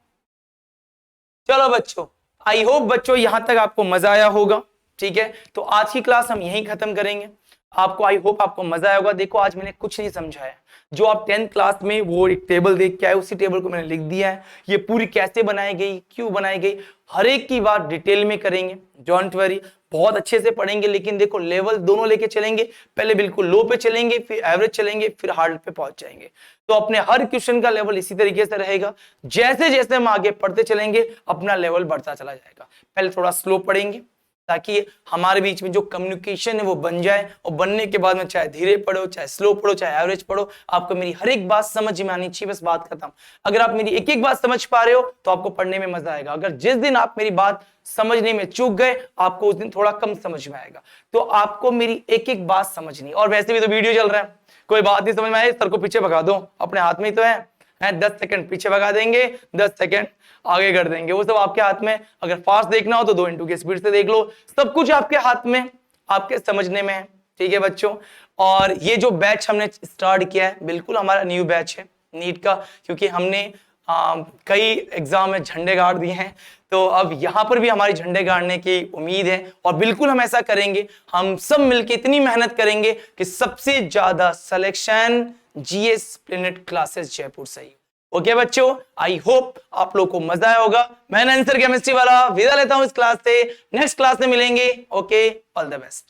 चलो बच्चों, आई होप बच्चों यहां तक आपको मजा आया होगा। ठीक है, तो आज की क्लास हम यहीं खत्म करेंगे। आपको आई होप आपको मजा आया होगा। देखो आज मैंने कुछ नहीं समझाया, जो आप 10th क्लास में वो एक टेबल देख के आए, उसी टेबल को मैंने लिख दिया है। ये पूरी कैसे बनाई गई, क्यों बनाई गई, हर एक की बात डिटेल में करेंगे। डोंट वरी, बहुत अच्छे से पढ़ेंगे, लेकिन देखो लेवल दोनों लेके चलेंगे। पहले बिल्कुल लो पे चलेंगे, फिर एवरेज चलेंगे, फिर हार्ड पे पहुंच जाएंगे। तो अपने हर क्वेश्चन का लेवल इसी तरीके से रहेगा। जैसे जैसे हम आगे पढ़ते चलेंगे अपना लेवल बढ़ता चला जाएगा। पहले थोड़ा स्लो पढ़ेंगे, ताकि हमारे बीच में जो कम्युनिकेशन है वो बन जाए, और बनने के बाद में चाहे धीरे पढ़ो, चाहे स्लो पढ़ो, चाहे एवरेज पढ़ो, आपको मेरी हर एक बात समझ में आनी चाहिए। बस बात खत्म। अगर आप मेरी एक एक बात समझ पा रहे हो तो आपको पढ़ने में मजा आएगा। अगर जिस दिन आप मेरी बात समझने में चूक गए, आपको उस दिन थोड़ा कम समझ में आएगा। तो आपको मेरी एक एक बात समझनी। और वैसे भी तो वीडियो चल रहा है, कोई बात नहीं समझ में आए सर को पीछे भगा दो, अपने हाथ में ही तो है। 10 सेकंड पीछे भगा देंगे, 10 सेकंड आगे कर देंगे, वो सब आपके हाथ में। अगर फास्ट देखना हो तो 2x की स्पीड से देख लो, सब कुछ आपके हाथ में, आपके समझने में है। ठीक है बच्चों, और ये जो बैच हमने स्टार्ट किया है बिल्कुल हमारा न्यू बैच है नीट का, क्योंकि हमने कई एग्जाम में झंडे गाड़ दिए हैं, तो अब यहां पर भी हमारी झंडे गाड़ने की उम्मीद है, और बिल्कुल हम ऐसा करेंगे। हम सब मिलकर इतनी मेहनत करेंगे कि सबसे ज्यादा selection GS planet classes Jaipur से ही। ओके बच्चों, आई होप आप लोग को मजा आया होगा। मैं आंसर केमिस्ट्री वाला विदा लेता हूं इस क्लास से, नेक्स्ट क्लास में मिलेंगे। Okay, all the best.